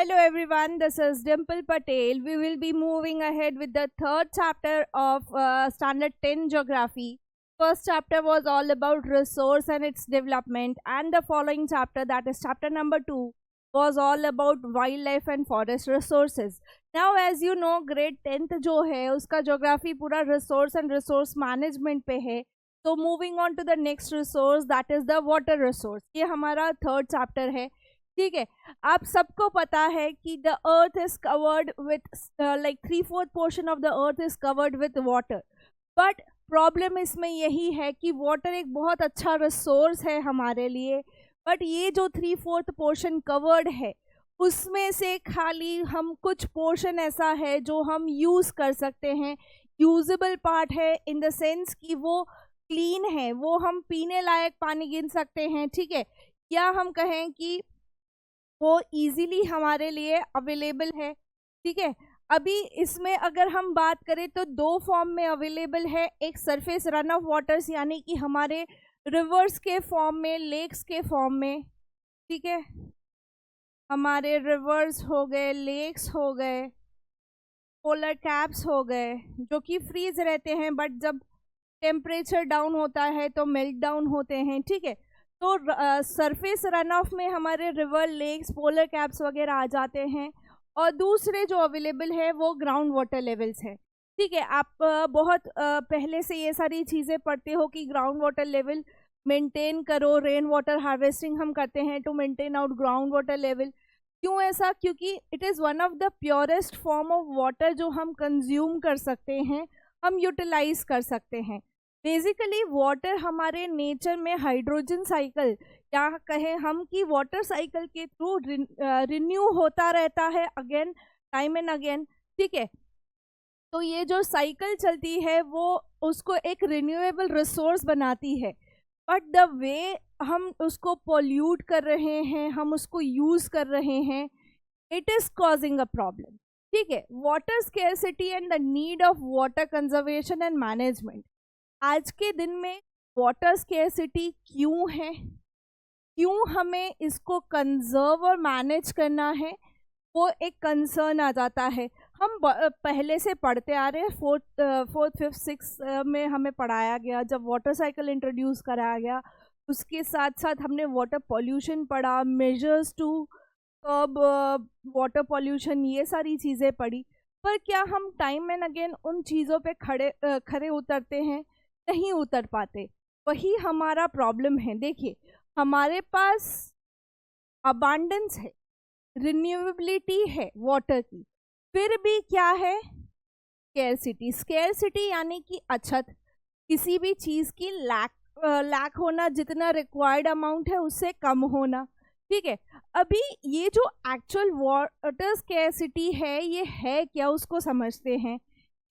Hello everyone, this is Dimple Patel. We will be moving ahead with the third chapter of Standard 10 Geography. First chapter was all about resource and its development, and the following chapter, that is chapter number 2, was all about wildlife and forest resources. Now as you know, grade 10th जो है उसका geography पूरा resource and resource management पे है. So moving on to the next resource, that is the water resource. ये हमारा third chapter है. ठीक है, आप सबको पता है कि the earth is covered with like 3/4 portion of the earth is covered with water. But problem इसमें यही है कि वाटर एक बहुत अच्छा रिसोर्स है हमारे लिए, बट ये जो 3/4 पोर्शन कवर्ड है उसमें से खाली हम कुछ पोर्शन ऐसा है जो हम यूज़ कर सकते हैं. यूजेबल पार्ट है इन द सेंस कि वो क्लीन है, वो हम पीने लायक पानी गिन सकते हैं. ठीक है, या हम कहें कि वो इजीली हमारे लिए अवेलेबल है. ठीक है, अभी इसमें अगर हम बात करें तो दो फॉर्म में अवेलेबल है. एक सरफेस रन ऑफ वाटर्स यानी कि हमारे रिवर्स के फॉर्म में, लेक्स के फॉर्म में. ठीक है, हमारे रिवर्स हो गए, लेक्स हो गए, पोलर कैप्स हो गए जो कि फ्रीज रहते हैं, बट जब टेम्परेचर डाउन होता है तो मेल्ट डाउन होते हैं. ठीक है, तो सरफेस रन ऑफ में हमारे रिवर, लेक्स, पोलर कैप्स वगैरह आ जाते हैं. और दूसरे जो अवेलेबल है वो ग्राउंड वाटर लेवल्स है. ठीक है, आप बहुत पहले से ये सारी चीज़ें पढ़ते हो कि ग्राउंड वाटर लेवल मेंटेन करो. रेन वाटर हार्वेस्टिंग हम करते हैं to maintain our ground water level. क्यों ऐसा? क्योंकि it is one of the purest form of water जो हम कंज्यूम कर सकते हैं, हम यूटिलाइज कर सकते हैं. बेसिकली वाटर हमारे नेचर में हाइड्रोजन साइकिल, या कहें हम कि वाटर साइकिल के थ्रू रिन्यू होता रहता है अगेन, टाइम एंड अगेन. ठीक है, तो ये जो साइकिल चलती है वो उसको एक रिन्यूएबल रिसोर्स बनाती है. बट द वे हम उसको पॉल्यूट कर रहे हैं, हम उसको यूज़ कर रहे हैं, it is causing a problem. ठीक है, water scarcity and the need of water conservation and management. आज के दिन में वाटर स्केर्सिटी क्यों है, क्यों हमें इसको कंजर्व और मैनेज करना है, वो एक कंसर्न आ जाता है. हम पहले से पढ़ते आ रहे हैं, फोर्थ फिफ्थ सिक्स में हमें पढ़ाया गया, जब वाटर साइकिल इंट्रोड्यूस कराया गया उसके साथ साथ हमने वाटर पॉल्यूशन पढ़ा, measures to curb water pollution, ये सारी चीज़ें पढ़ी. पर क्या हम टाइम एंड अगेन उन चीज़ों पे खड़े उतरते हैं? नहीं उतर पाते. वही हमारा प्रॉब्लम है. देखिए, हमारे पास अबांडेंस है, रिन्यूएबिलिटी है वाटर की, फिर भी क्या है? स्केर्सिटी. स्केर्सिटी यानी कि अछत, किसी भी चीज़ की लैक होना, जितना रिक्वायर्ड अमाउंट है उससे कम होना. ठीक है, अभी ये जो एक्चुअल वाटर स्केर्सिटी है ये है क्या, उसको समझते हैं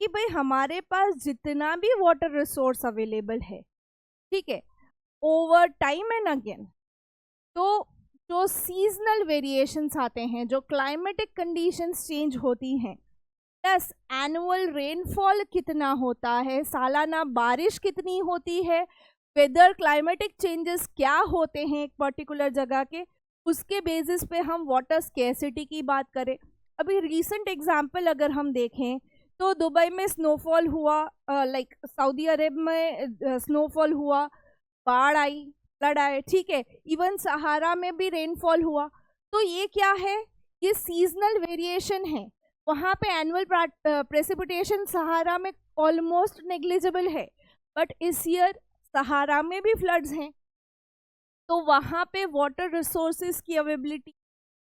कि भाई हमारे पास जितना भी वाटर रिसोर्स अवेलेबल है, ठीक है, ओवर टाइम एंड अगेन, तो जो सीजनल वेरिएशंस आते हैं, जो क्लाइमेटिक कंडीशंस चेंज होती हैं, प्लस एनुअल रेनफॉल कितना होता है, सालाना बारिश कितनी होती है, वेदर क्लाइमेटिक चेंजेस क्या होते हैं एक पर्टिकुलर जगह के, उसके बेसिस पे हम वाटर स्केर्सिटी की बात करें. अभी रीसेंट एग्जांपल अगर हम देखें तो दुबई में स्नोफॉल हुआ, लाइक सऊदी अरब में स्नोफॉल हुआ, बाढ़ आई, फ्लड आए. ठीक है, इवन सहारा में भी रेनफॉल हुआ. तो ये क्या है? ये सीजनल वेरिएशन है. वहाँ पे एनुअल प्रेसिपिटेशन सहारा में ऑलमोस्ट नेग्लिजिबल है, बट इस ईयर सहारा में भी फ्लड्स हैं. तो वहाँ पे वाटर रिसोर्सेज की अवेलेबिलिटी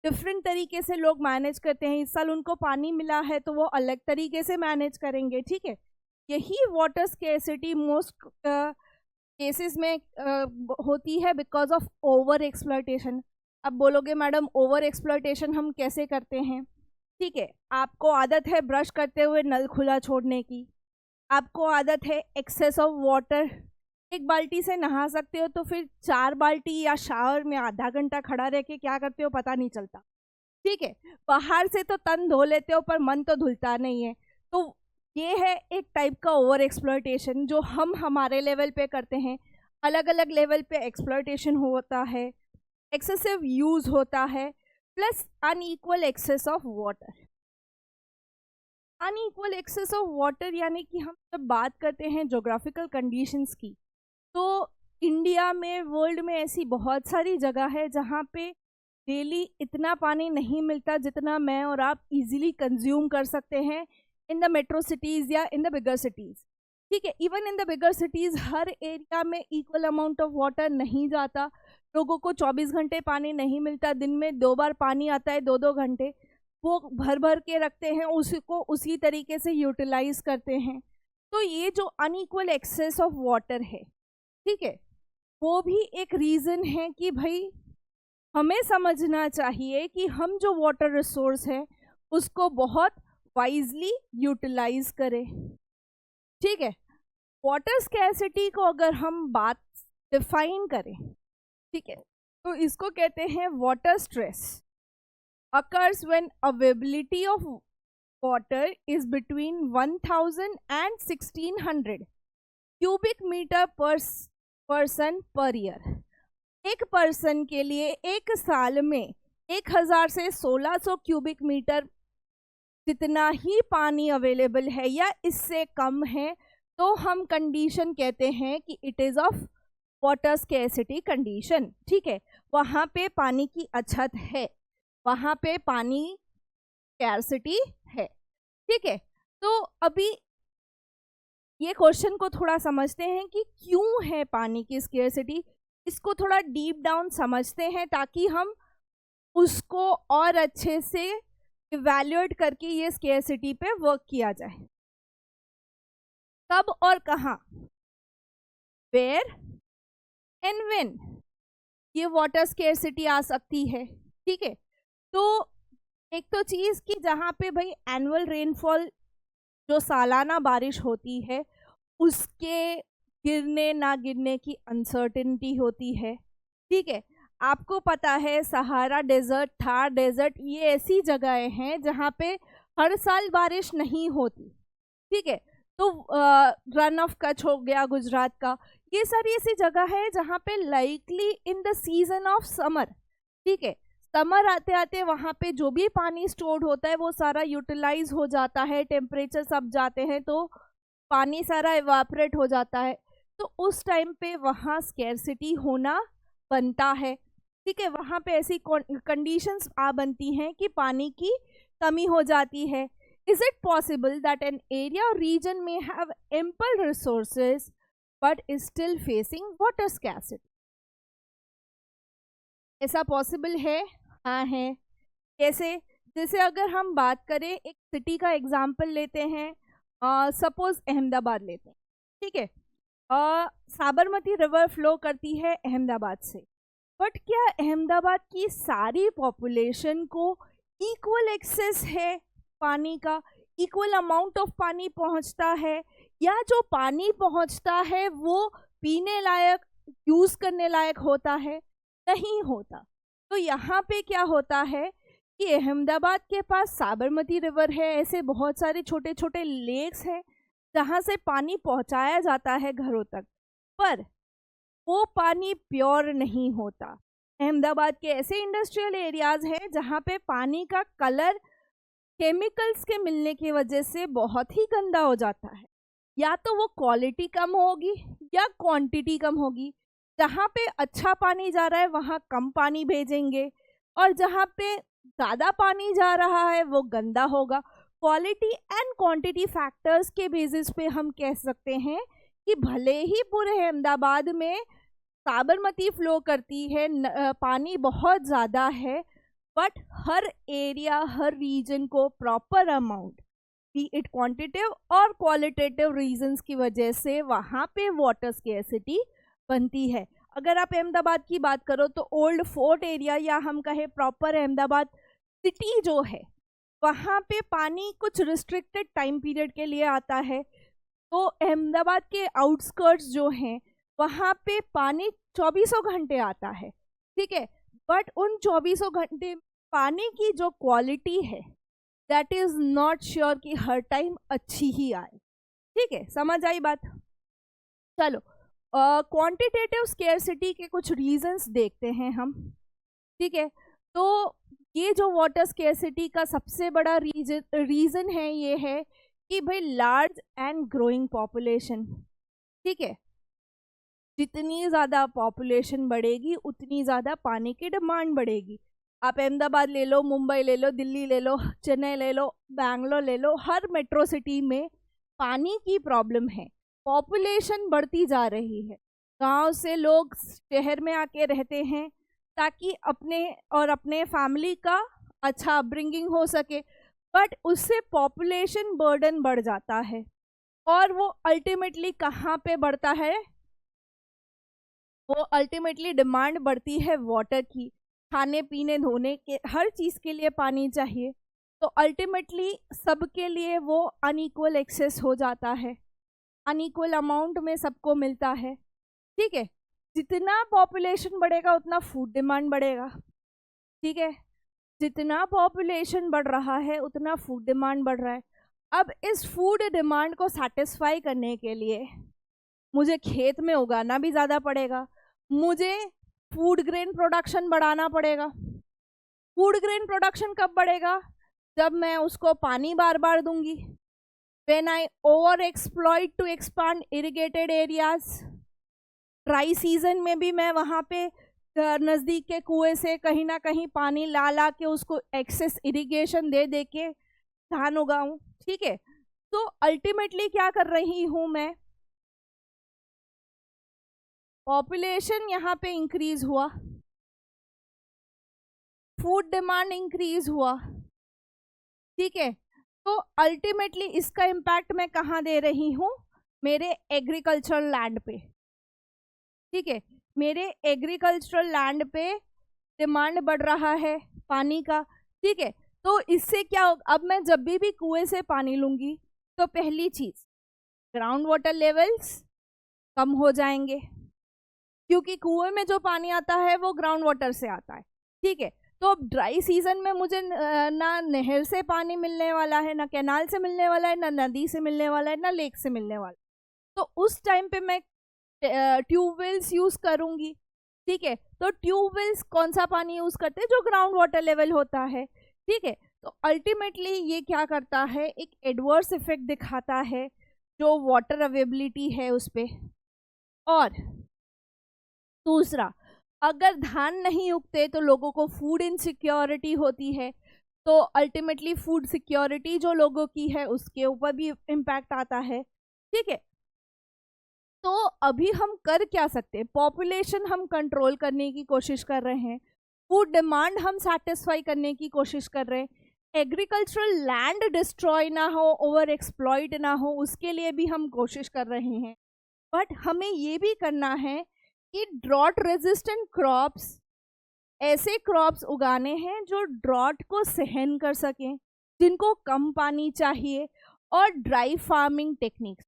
डिफरेंट तरीके से लोग मैनेज करते हैं. इस साल उनको पानी मिला है तो वो अलग तरीके से मैनेज करेंगे. ठीक है, यही वाटर स्केर्सिटी मोस्ट केसेस में होती है बिकॉज ऑफ ओवर एक्सप्लॉयटेशन. अब बोलोगे मैडम ओवर एक्सप्लॉयटेशन हम कैसे करते हैं? ठीक है, आपको आदत है ब्रश करते हुए नल खुला छोड़ने की, आपको आदत है एक्सेस ऑफ वाटर, एक बाल्टी से नहा सकते हो तो फिर 4 बाल्टी या शावर में आधा घंटा खड़ा रह के क्या करते हो पता नहीं चलता. ठीक है, बाहर से तो तन धो लेते हो पर मन तो धुलता नहीं है. तो ये है एक टाइप का ओवर एक्सप्लॉयटेशन जो हम हमारे लेवल पे करते हैं. अलग अलग लेवल पे एक्सप्लॉयटेशन होता है, एक्सेसिव यूज़ होता है. Plus unequal access of water. Unequal access of water यानी कि हम जब बात करते हैं जोग्राफिकल कंडीशंस की, तो इंडिया में, वर्ल्ड में ऐसी बहुत सारी जगह है जहाँ पे डेली इतना पानी नहीं मिलता जितना मैं और आप इजीली कंज्यूम कर सकते हैं इन द मेट्रो सिटीज़ या इन द बिगर सिटीज़। ठीक है, even in the bigger cities her area में इक्वल अमाउंट ऑफ वाटर नहीं जाता। लोगों को 24 घंटे पानी नहीं मिलता, दिन में 2 बार पानी आता है, 2-2 घंटे, वो भर भर के रखते हैं, उसको उसी तरीके से यूटिलाइज करते हैं। तो ये जो अनइक्वल एक्सेस ऑफ वाटर है, ठीक है, वो भी एक रीज़न है कि भाई हमें समझना चाहिए कि हम जो वाटर रिसोर्स है उसको बहुत वाइजली यूटिलाइज करें। ठीक है, वाटर स्कैर्सिटी को अगर हम बात डिफाइन करें, ठीक है, तो इसको कहते हैं water stress occurs when availability of water is between 1000 and 1600 cubic meter per person per year। एक पर्सन के लिए एक साल में 1000 से 1600 क्यूबिक मीटर जितना ही पानी अवेलेबल है या इससे कम है, तो हम कंडीशन कहते हैं कि it is of water scarcity condition. ठीक है, वहाँ पे पानी की अछत है, वहाँ पे पानी स्कैर्सिटी है। ठीक है, तो अभी ये क्वेश्चन को थोड़ा समझते हैं कि क्यों है पानी की स्कैर्सिटी। इसको थोड़ा डीप डाउन समझते हैं ताकि हम उसको और अच्छे से इवैल्यूएट करके ये स्कैर्सिटी पे वर्क किया जाए। कब और कहाँ, वेयर एंड व्हेन ये वाटर स्कैर्सिटी आ सकती है। ठीक है, तो एक तो चीज़ कि जहाँ पे भाई एनुअल रेनफॉल जो सालाना बारिश होती है उसके गिरने ना गिरने की अनसर्टेनिटी होती है। ठीक है, आपको पता है सहारा डेजर्ट, थार डेजर्ट, ये ऐसी जगहें हैं जहाँ पे हर साल बारिश नहीं होती। ठीक है, तो रन ऑफ कच्छ हो गया गुजरात का, ये सारी ऐसी जगह है जहाँ पे likely in the season of summer, ठीक है, समर आते आते वहाँ पे जो भी पानी स्टोर्ड होता है वो सारा यूटिलाइज हो जाता है, टेम्परेचर सब जाते हैं तो पानी सारा इवापरेट हो जाता है। तो उस टाइम पे वहाँ स्कैर्सिटी होना बनता है। ठीक है, वहाँ पे ऐसी कंडीशंस आ बनती हैं कि पानी की कमी हो जाती है। Is it possible that an area और रीजन में have ample resources but is still facing water scarcity? ऐसा पॉसिबल है? हाँ है। कैसे? जैसे अगर हम बात करें, एक सिटी का एग्जाम्पल लेते हैं, सपोज अहमदाबाद लेते हैं। ठीक है, साबरमती रिवर फ्लो करती है अहमदाबाद से, बट क्या अहमदाबाद की सारी पॉपुलेशन को इक्वल एक्सेस है पानी का, इक्वल अमाउंट ऑफ पानी पहुंचता है, या जो पानी पहुंचता है वो पीने लायक, यूज़ करने लायक होता है? नहीं होता। तो यहाँ पे क्या होता है कि अहमदाबाद के पास साबरमती रिवर है, ऐसे बहुत सारे छोटे छोटे लेक्स हैं जहाँ से पानी पहुँचाया जाता है घरों तक, पर वो पानी प्योर नहीं होता। अहमदाबाद के ऐसे इंडस्ट्रियल एरियाज हैं जहाँ पे पानी का कलर केमिकल्स के मिलने की वजह से बहुत ही गंदा हो जाता है। या तो वो क्वालिटी कम होगी या क्वांटिटी कम होगी। जहाँ पे अच्छा पानी जा रहा है वहाँ कम पानी भेजेंगे, और जहाँ पे ज़्यादा पानी जा रहा है वो गंदा होगा। क्वालिटी एंड क्वांटिटी फैक्टर्स के बेसिस पे हम कह सकते हैं कि भले ही पूरे अहमदाबाद में साबरमती फ्लो करती है, पानी बहुत ज़्यादा है, बट हर एरिया, हर रीजन को proper amount, be it quantitative और क्वालिटेटिव रीजंस की वजह से वहाँ पे वाटर स्कैर्सिटी बनती है। अगर आप अहमदाबाद की बात करो तो ओल्ड फोर्ट एरिया, या हम कहें प्रॉपर अहमदाबाद सिटी जो है, वहाँ पे पानी कुछ रिस्ट्रिक्टेड टाइम पीरियड के लिए आता है। तो अहमदाबाद के आउटस्कर्ट्स जो हैं वहाँ पे पानी 24 घंटे आता है। ठीक है, बट उन 24 घंटे पानी की जो क्वालिटी है दैट इज़ नॉट श्योर कि हर टाइम अच्छी ही आए। ठीक है, समझ आई बात? चलो, क्वांटिटेटिव स्कैर्सिटी के कुछ रीजंस देखते हैं हम। ठीक है, तो ये जो वाटर स्केर्सिटी का सबसे बड़ा रीजन है, ये है कि भाई लार्ज एंड ग्रोइंग पॉपुलेशन। ठीक है, जितनी ज़्यादा पॉपुलेशन बढ़ेगी उतनी ज़्यादा पानी की डिमांड बढ़ेगी। आप अहमदाबाद ले लो, मुंबई ले लो, दिल्ली ले लो, चेन्नई ले लो, बैंगलोर ले लो, हर मेट्रो सिटी में पानी की प्रॉब्लम है। पॉपुलेशन बढ़ती जा रही है, गांव से लोग शहर में आके रहते हैं ताकि अपने और अपने फैमिली का अच्छा अपब्रिंगिंग हो सके, बट उससे पॉपुलेशन बर्डन बढ़ जाता है और वो अल्टीमेटली कहाँ पे बढ़ता है, वो अल्टीमेटली डिमांड बढ़ती है वाटर की। खाने पीने धोने के हर चीज़ के लिए पानी चाहिए, तो अल्टीमेटली सबके लिए वो अनइक्वल एक्सेस हो जाता है, अनइक्वल अमाउंट में सबको मिलता है। ठीक है, जितना पॉपुलेशन बढ़ेगा उतना फूड डिमांड बढ़ेगा। ठीक है, जितना पॉपुलेशन बढ़ रहा है उतना फूड डिमांड बढ़ रहा है। अब इस फूड डिमांड को सेटिस्फाई करने के लिए मुझे खेत में उगाना भी ज़्यादा पड़ेगा, मुझे फूड ग्रेन प्रोडक्शन बढ़ाना पड़ेगा। फूड ग्रेन प्रोडक्शन कब बढ़ेगा, जब मैं उसको पानी बार बार दूंगी, when I over exploit to expand irrigated areas. Dry season में भी मैं वहाँ पे नज़दीक के कुएं से कहीं ना कहीं पानी ला ला के उसको एक्सेस इरिगेशन दे दे के धान उगाऊं। ठीक है, तो अल्टीमेटली क्या कर रही हूँ मैं, पॉपुलेशन यहाँ पे इंक्रीज हुआ, फूड डिमांड इंक्रीज हुआ। ठीक है, तो अल्टीमेटली इसका इम्पैक्ट मैं कहाँ दे रही हूँ, मेरे एग्रीकल्चरल लैंड पे। ठीक है, मेरे एग्रीकल्चरल लैंड पे डिमांड बढ़ रहा है पानी का। ठीक है, तो इससे क्या होगा, अब मैं जब भी कुएं से पानी लूंगी तो पहली चीज ग्राउंड वाटर लेवल्स कम हो जाएंगे, क्योंकि कुएं में जो पानी आता है वो ग्राउंड वाटर से आता है। ठीक है, तो अब ड्राई सीजन में मुझे ना नहर से पानी मिलने वाला है, ना कैनाल से मिलने वाला है, ना नदी से मिलने वाला है, ना लेक से मिलने वाला है। तो उस टाइम पे मैं ट्यूबवेल्स यूज करूंगी। ठीक है, तो ट्यूबवेल्स कौन सा पानी यूज करते हैं, जो ग्राउंड वाटर लेवल होता है। ठीक है, तो अल्टीमेटली ये क्या करता है, एक एडवर्स इफेक्ट दिखाता है जो वाटर अवेलेबिलिटी है उस पर। और दूसरा, अगर धान नहीं उगते तो लोगों को फूड इनसिक्योरिटी होती है, तो अल्टीमेटली फूड सिक्योरिटी जो लोगों की है उसके ऊपर भी इम्पैक्ट आता है। ठीक है, तो अभी हम कर क्या सकते हैं, पॉपुलेशन हम कंट्रोल करने की कोशिश कर रहे हैं, फूड डिमांड हम सेटिस्फाई करने की कोशिश कर रहे हैं, एग्रीकल्चरल लैंड डिस्ट्रॉय ना हो, ओवर एक्सप्लॉइट ना हो, उसके लिए भी हम कोशिश कर रहे हैं। बट हमें ये भी करना है कि ड्रॉट रेजिस्टेंट क्रॉप्स, ऐसे क्रॉप्स उगाने हैं जो ड्रॉट को सहन कर सकें, जिनको कम पानी चाहिए। और dry farming techniques,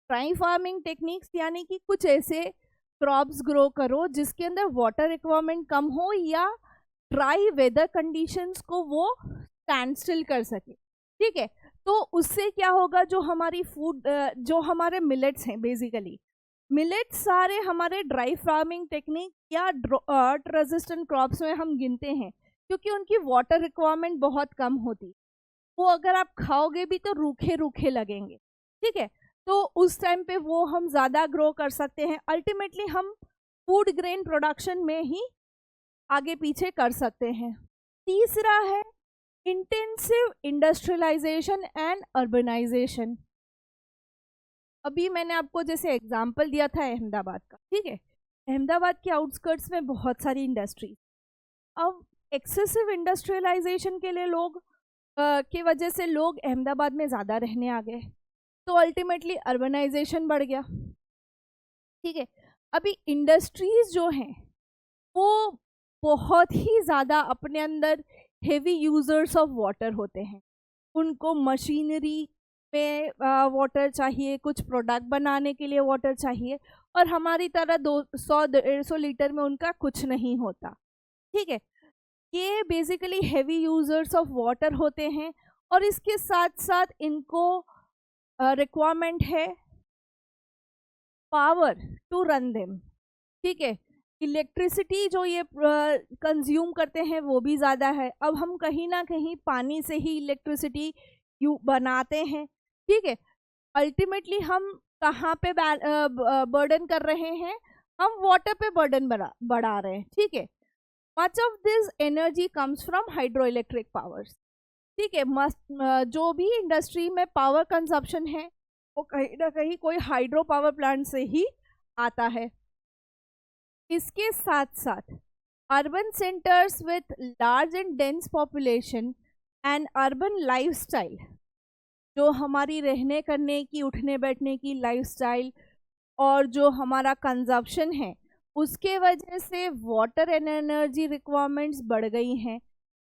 dry farming techniques यानी कि कुछ ऐसे क्रॉप्स ग्रो करो जिसके अंदर वाटर रिक्वायरमेंट कम हो या ड्राई वेदर कंडीशंस को वो स्टैंड स्टिल कर सके। ठीक है, तो उससे क्या होगा, जो हमारी फूड, जो हमारे मिलेट्स हैं, बेसिकली मिलेट्स सारे हमारे ड्राई फार्मिंग टेक्निक या ड्रॉट रेजिस्टेंट क्रॉप्स में हम गिनते हैं, क्योंकि उनकी वाटर रिक्वायरमेंट बहुत कम होती, वो अगर आप खाओगे भी तो रूखे रूखे लगेंगे। ठीक है, तो उस टाइम पे वो हम ज़्यादा ग्रो कर सकते हैं। अल्टीमेटली हम फूड ग्रेन प्रोडक्शन में ही आगे पीछे कर सकते हैं। तीसरा है इंटेंसिव इंडस्ट्रियलाइजेशन एंड अर्बनाइजेशन। अभी मैंने आपको जैसे एग्जाम्पल दिया था अहमदाबाद का। ठीक है, अहमदाबाद के आउटस्कर्ट्स में बहुत सारी इंडस्ट्री, अब एक्सेसिव इंडस्ट्रियलाइजेशन के लिए लोग की वजह से लोग अहमदाबाद में ज़्यादा रहने आ गए, तो अल्टीमेटली अर्बनाइजेशन बढ़ गया। ठीक है, अभी इंडस्ट्रीज जो हैं वो बहुत ही ज़्यादा अपने अंदर हेवी यूजर्स ऑफ वाटर होते हैं, उनको मशीनरी में वाटर चाहिए, कुछ प्रोडक्ट बनाने के लिए वाटर चाहिए, और हमारी तरह 200-150 लीटर में उनका कुछ नहीं होता। ठीक है, ये basically heavy users of water होते हैं, और इसके साथ साथ इनको रिक्वायरमेंट है पावर टू रन देम। ठीक है, इलेक्ट्रिसिटी जो ये कंज्यूम करते हैं वो भी ज़्यादा है। अब हम कहीं ना कहीं पानी से ही इलेक्ट्रिसिटी बनाते हैं, ठीक है। अल्टीमेटली हम कहाँ पे बर्डन कर रहे हैं, हम वाटर पे बर्डन बढ़ा रहे हैं, ठीक है। Much of this energy comes from hydro electric powers, ठीक है। जो भी इंडस्ट्री में पावर कंजप्शन है वो कहीं ना कहीं कोई हाइड्रो पावर प्लांट से ही आता है। इसके साथ साथ urban centres with large and dense population and urban lifestyle, जो हमारी रहने करने की, उठने बैठने की लाइफस्टाइल और जो हमारा कंजप्शन है, उसके वजह से वाटर एंड एनर्जी रिक्वायरमेंट्स बढ़ गई हैं।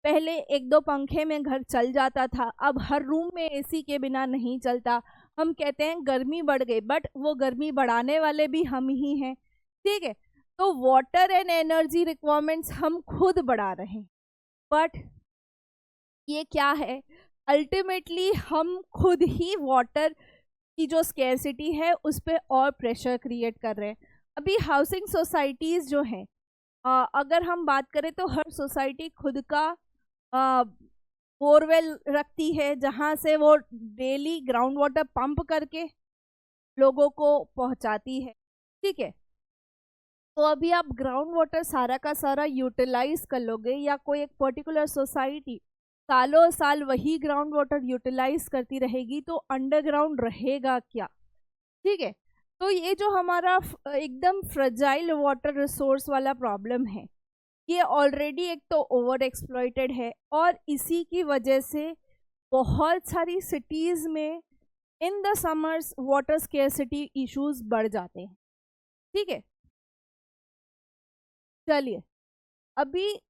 पहले एक दो पंखे में घर चल जाता था, अब हर रूम में एसी के बिना नहीं चलता। हम कहते हैं गर्मी बढ़ गई, बट वो गर्मी बढ़ाने वाले भी हम ही हैं, ठीक है। तो वाटर एंड एनर्जी रिक्वायरमेंट्स हम खुद बढ़ा रहे हैं, बट ये क्या है, अल्टीमेटली हम खुद ही वाटर की जो स्केर्सिटी है उस पर और प्रेशर क्रिएट कर रहे हैं। अभी हाउसिंग सोसाइटीज़ जो हैं, अगर हम बात करें तो हर सोसाइटी खुद का बोरवेल रखती है, जहाँ से वो डेली ग्राउंड वाटर पंप करके लोगों को पहुँचाती है, ठीक है। तो अभी आप ग्राउंड वाटर सारा का सारा यूटिलाइज कर लोगे, या कोई एक पर्टिकुलर सोसाइटी सालों साल वही ग्राउंड वाटर यूटिलाइज करती रहेगी, तो अंडरग्राउंड रहेगा क्या, ठीक है। तो ये जो हमारा एकदम फ्रजाइल वाटर रिसोर्स वाला प्रॉब्लम है, ये ऑलरेडी एक तो ओवर एक्सप्लॉइटेड है, और इसी की वजह से बहुत सारी सिटीज़ में in the summers water scarcity issues बढ़ जाते हैं, ठीक है। चलिए अभी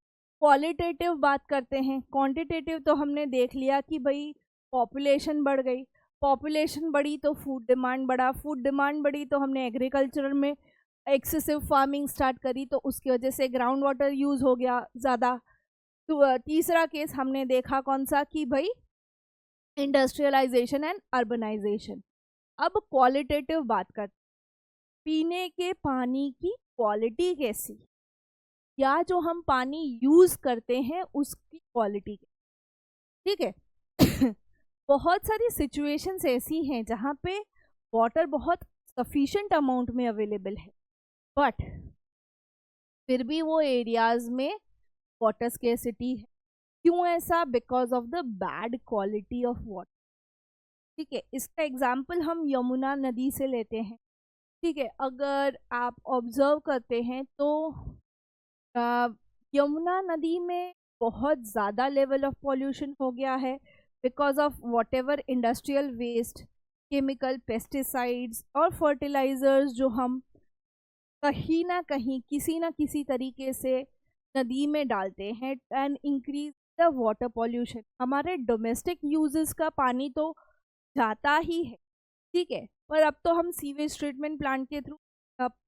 क्वालिटेटिव बात करते हैं। क्वांटिटेटिव तो हमने देख लिया कि भाई पॉपुलेशन बढ़ गई, पॉपुलेशन बढ़ी तो फूड डिमांड बढ़ा, फूड डिमांड बढ़ी तो हमने एग्रीकल्चर में एक्सेसिव फार्मिंग स्टार्ट करी, तो उसकी वजह से ग्राउंड वाटर यूज़ हो गया ज़्यादा। तो तीसरा केस हमने देखा कौन सा, कि भाई इंडस्ट्रियलाइजेशन एंड अर्बनाइजेशन। अब क्वालिटेटिव बात करते, पीने के पानी की क्वालिटी कैसी, या जो हम पानी यूज़ करते हैं उसकी क्वालिटी, ठीक है। बहुत सारी सिचुएशंस ऐसी हैं जहाँ पे वाटर बहुत सफिशिएंट अमाउंट में अवेलेबल है, बट फिर भी वो एरियाज में वाटर स्केर्सिटी है। क्यों ऐसा? Because of the bad quality of water, ठीक है। इसका एग्जाम्पल हम यमुना नदी से लेते हैं, ठीक है। अगर आप ऑब्जर्व करते हैं तो यमुना नदी में बहुत ज़्यादा लेवल ऑफ पॉल्यूशन हो गया है because of whatever industrial waste, chemical, pesticides और फर्टिलाइज़र्स जो हम कहीं ना कहीं किसी ना किसी तरीके से नदी में डालते हैं, and increase the water pollution. हमारे डोमेस्टिक यूजेस का पानी तो जाता ही है, ठीक है, पर अब तो हम सीवेज ट्रीटमेंट प्लांट के थ्रू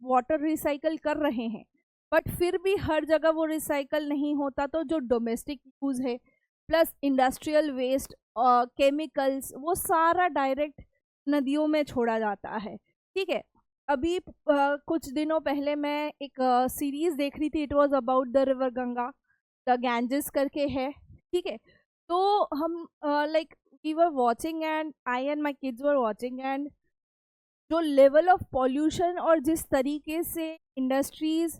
वाटर रिसाइकल कर रहे हैं, बट फिर भी हर जगह वो रिसाइकल नहीं होता। तो जो डोमेस्टिक यूज़ है प्लस इंडस्ट्रियल वेस्ट और केमिकल्स, वो सारा डायरेक्ट नदियों में छोड़ा जाता है, ठीक है। अभी कुछ दिनों पहले मैं एक सीरीज़ देख रही थी, it was about the river Ganga, the Ganges करके है, ठीक है। तो हम like we were watching, and I and my kids were watching, and जो लेवल ऑफ पॉल्यूशन और जिस तरीके से इंडस्ट्रीज़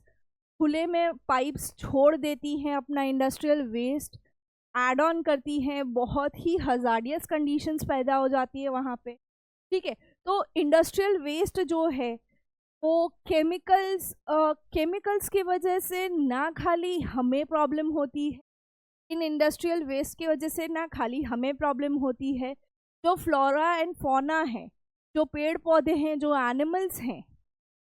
खुले में पाइप्स छोड़ देती हैं, अपना इंडस्ट्रियल वेस्ट ऐड ऑन करती हैं, बहुत ही हजार्डियस कंडीशंस पैदा हो जाती है वहाँ पे, ठीक है। तो इंडस्ट्रियल वेस्ट जो है वो केमिकल्स की वजह से ना खाली हमें प्रॉब्लम होती है, इन इंडस्ट्रियल वेस्ट की वजह से ना खाली हमें प्रॉब्लम होती है, जो फ्लोरा एंड फौना है, जो पेड़ पौधे हैं, जो एनिमल्स हैं,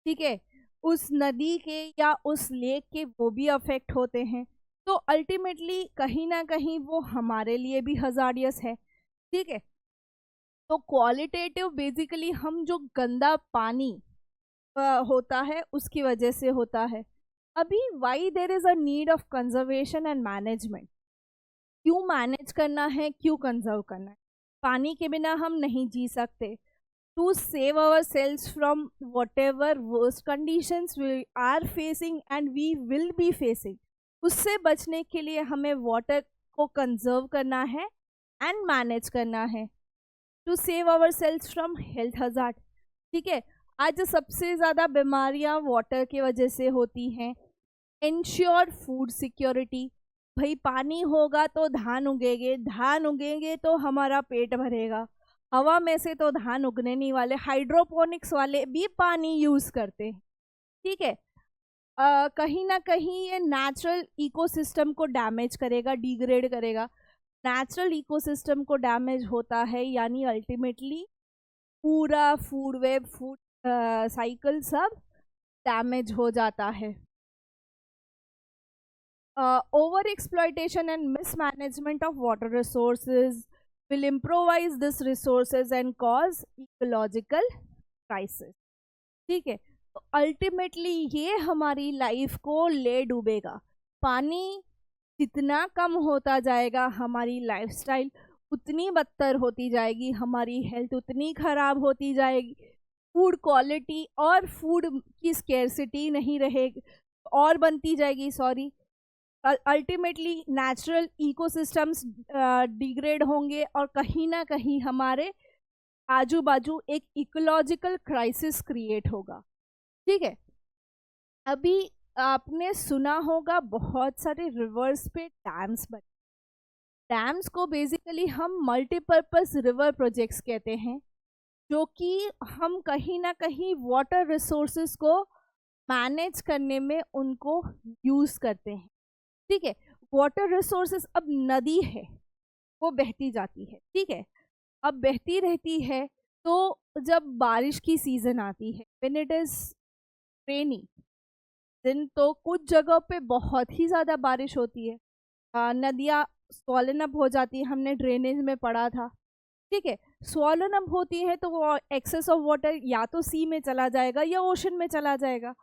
ठीक है, उस नदी के या उस लेक के, वो भी अफेक्ट होते हैं। तो अल्टीमेटली कहीं ना कहीं वो हमारे लिए भी हजार्डियस है, ठीक है। तो क्वालिटेटिव बेसिकली हम जो गंदा पानी होता है उसकी वजह से होता है। अभी why there is a need of conservation and management, क्यों मैनेज करना है, क्यों कंजर्व करना है। पानी के बिना हम नहीं जी सकते। to save ourselves from whatever worst conditions we are facing and we will be facing, उससे बचने के लिए हमें वाटर को कंजर्व करना है एंड मैनेज करना है to save ourselves from health hazard. ठीक है, आज सबसे ज़्यादा बीमारियां वाटर की वजह से होती हैं। इंश्योर फूड सिक्योरिटी, भाई पानी होगा तो धान उगेंगे, धान उगेंगे तो हमारा पेट भरेगा। हवा में से तो धान उगने नहीं वाले, हाइड्रोपोनिक्स वाले भी पानी यूज़ करते हैं। ठीक है, कहीं ना कहीं ये नेचुरल इकोसिस्टम को डैमेज करेगा, डिग्रेड करेगा। नेचुरल इकोसिस्टम को डैमेज होता है यानी अल्टीमेटली पूरा फूड वेब, फूड साइकिल सब डैमेज हो जाता है। Over exploitation and mismanagement of water resources will improvise this resources and cause ecological crisis। ठीक है, तो अल्टीमेटली ये हमारी लाइफ को ले डूबेगा। पानी जितना कम होता जाएगा हमारी लाइफस्टाइल उतनी बदतर होती जाएगी, हमारी हेल्थ उतनी खराब होती जाएगी, फूड क्वालिटी और फूड की स्केर्सिटी नहीं रहेगी और बनती जाएगी, sorry. Ultimately natural ecosystems degrade होंगे और कहीं ना कहीं हमारे आजू बाजू एक इकोलॉजिकल क्राइसिस क्रिएट होगा। ठीक है, अभी आपने सुना होगा बहुत सारे रिवर्स पे डैम्स बने। डैम्स को बेसिकली हम मल्टीपर्पस रिवर प्रोजेक्ट्स कहते हैं, जो कि हम कहीं ना कहीं वाटर रिसोर्सेज को मैनेज करने में उनको यूज़ करते हैं। ठीक है, वाटर रिसोर्सेस, अब नदी है वो बहती जाती है। ठीक है, अब बहती रहती है तो जब बारिश की सीज़न आती है, व्हेन इट इज़ रेनी दिन, तो कुछ जगह पे बहुत ही ज़्यादा बारिश होती है, नदियाँ स्वॉलन अप हो जाती है, हमने ड्रेनेज में पढ़ा था। ठीक है, स्वॉलन अप होती है तो वो एक्सेस ऑफ वाटर या तो सी में चला जाएगा या ओशन में चला जाएगा।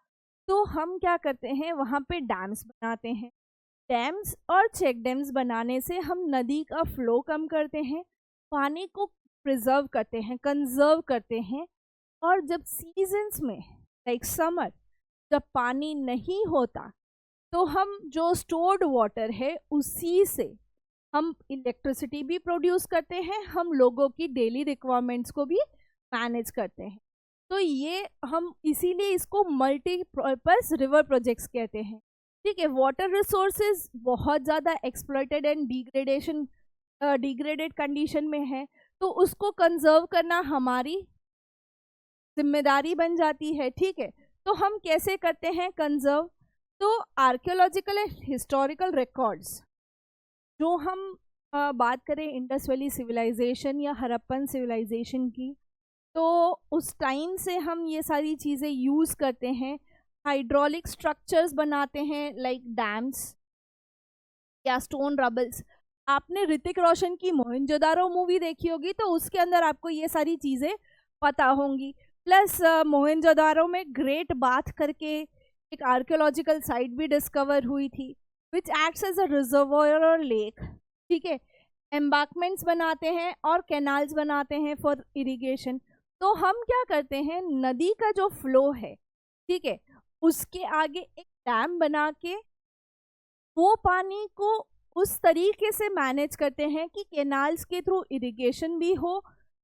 तो हम क्या करते हैं, वहाँ पे डैम्स बनाते हैं। डैम्स और चेक डैम्स बनाने से हम नदी का फ्लो कम करते हैं, पानी को प्रिजर्व करते हैं, कंजर्व करते हैं। और जब सीजन्स में लाइक समर जब पानी नहीं होता तो हम जो स्टोर्ड वाटर है उसी से हम इलेक्ट्रिसिटी भी प्रोड्यूस करते हैं, हम लोगों की डेली रिक्वायरमेंट्स को भी मैनेज करते हैं। तो ये हम इसीलिए इसको मल्टीपर्पस रिवर प्रोजेक्ट्स कहते हैं। ठीक है, वाटर रिसोर्सेज बहुत ज़्यादा एक्सप्लॉइटेड एंड डिग्रेडेड कंडीशन में है, तो उसको कंजर्व करना हमारी जिम्मेदारी बन जाती है। ठीक है, तो हम कैसे करते हैं कंजर्व? तो आर्कियोलॉजिकल एंड हिस्टोरिकल रिकॉर्ड्स, जो हम बात करें इंडस वैली सिविलाइजेशन या हड़प्पन सिविलाइजेशन की, तो उस टाइम से हम ये सारी चीज़ें यूज़ करते हैं। हाइड्रोलिक स्ट्रक्चर्स बनाते हैं लाइक डैम्स या स्टोन रबल्स। आपने ऋतिक रोशन की मोहनजोदारो मूवी देखी होगी, तो उसके अंदर आपको ये सारी चीज़ें पता होंगी। प्लस मोहनजोदारो में ग्रेट बाथ करके एक आर्कियोलॉजिकल साइट भी डिस्कवर हुई थी, which acts as a reservoir और लेक। ठीक है, एम्बार्कमेंट्स बनाते हैं और कैनाल्स बनाते हैं फॉर इरिगेशन। तो हम क्या करते हैं, नदी का जो फ्लो है, ठीक है, उसके आगे एक डैम बना के वो पानी को उस तरीके से मैनेज करते हैं कि कैनाल्स के थ्रू इरिगेशन भी हो,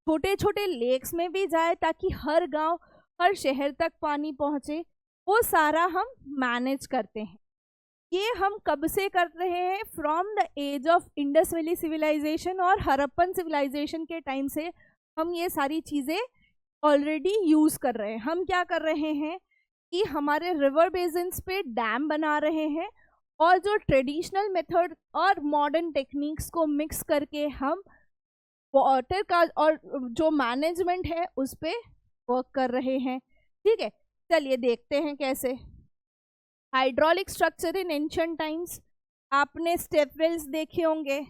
छोटे छोटे लेक्स में भी जाए, ताकि हर गांव हर शहर तक पानी पहुंचे। वो सारा हम मैनेज करते हैं। ये हम कब से कर रहे हैं? From the age of Indus valley civilisation और हड़प्पन सिविलाइजेशन के टाइम से हम ये सारी चीज़ें ऑलरेडी यूज़ कर रहे हैं। हम क्या कर रहे हैं कि हमारे रिवर बेसिन्स पे डैम बना रहे हैं और जो ट्रेडिशनल मेथड और मॉडर्न टेक्निक्स को मिक्स करके हम वाटर का और जो मैनेजमेंट है उस पर वर्क कर रहे हैं। ठीक है, चलिए देखते हैं कैसे। Hydraulic structure in ancient times, आपने स्टेप वेल्स देखे होंगे।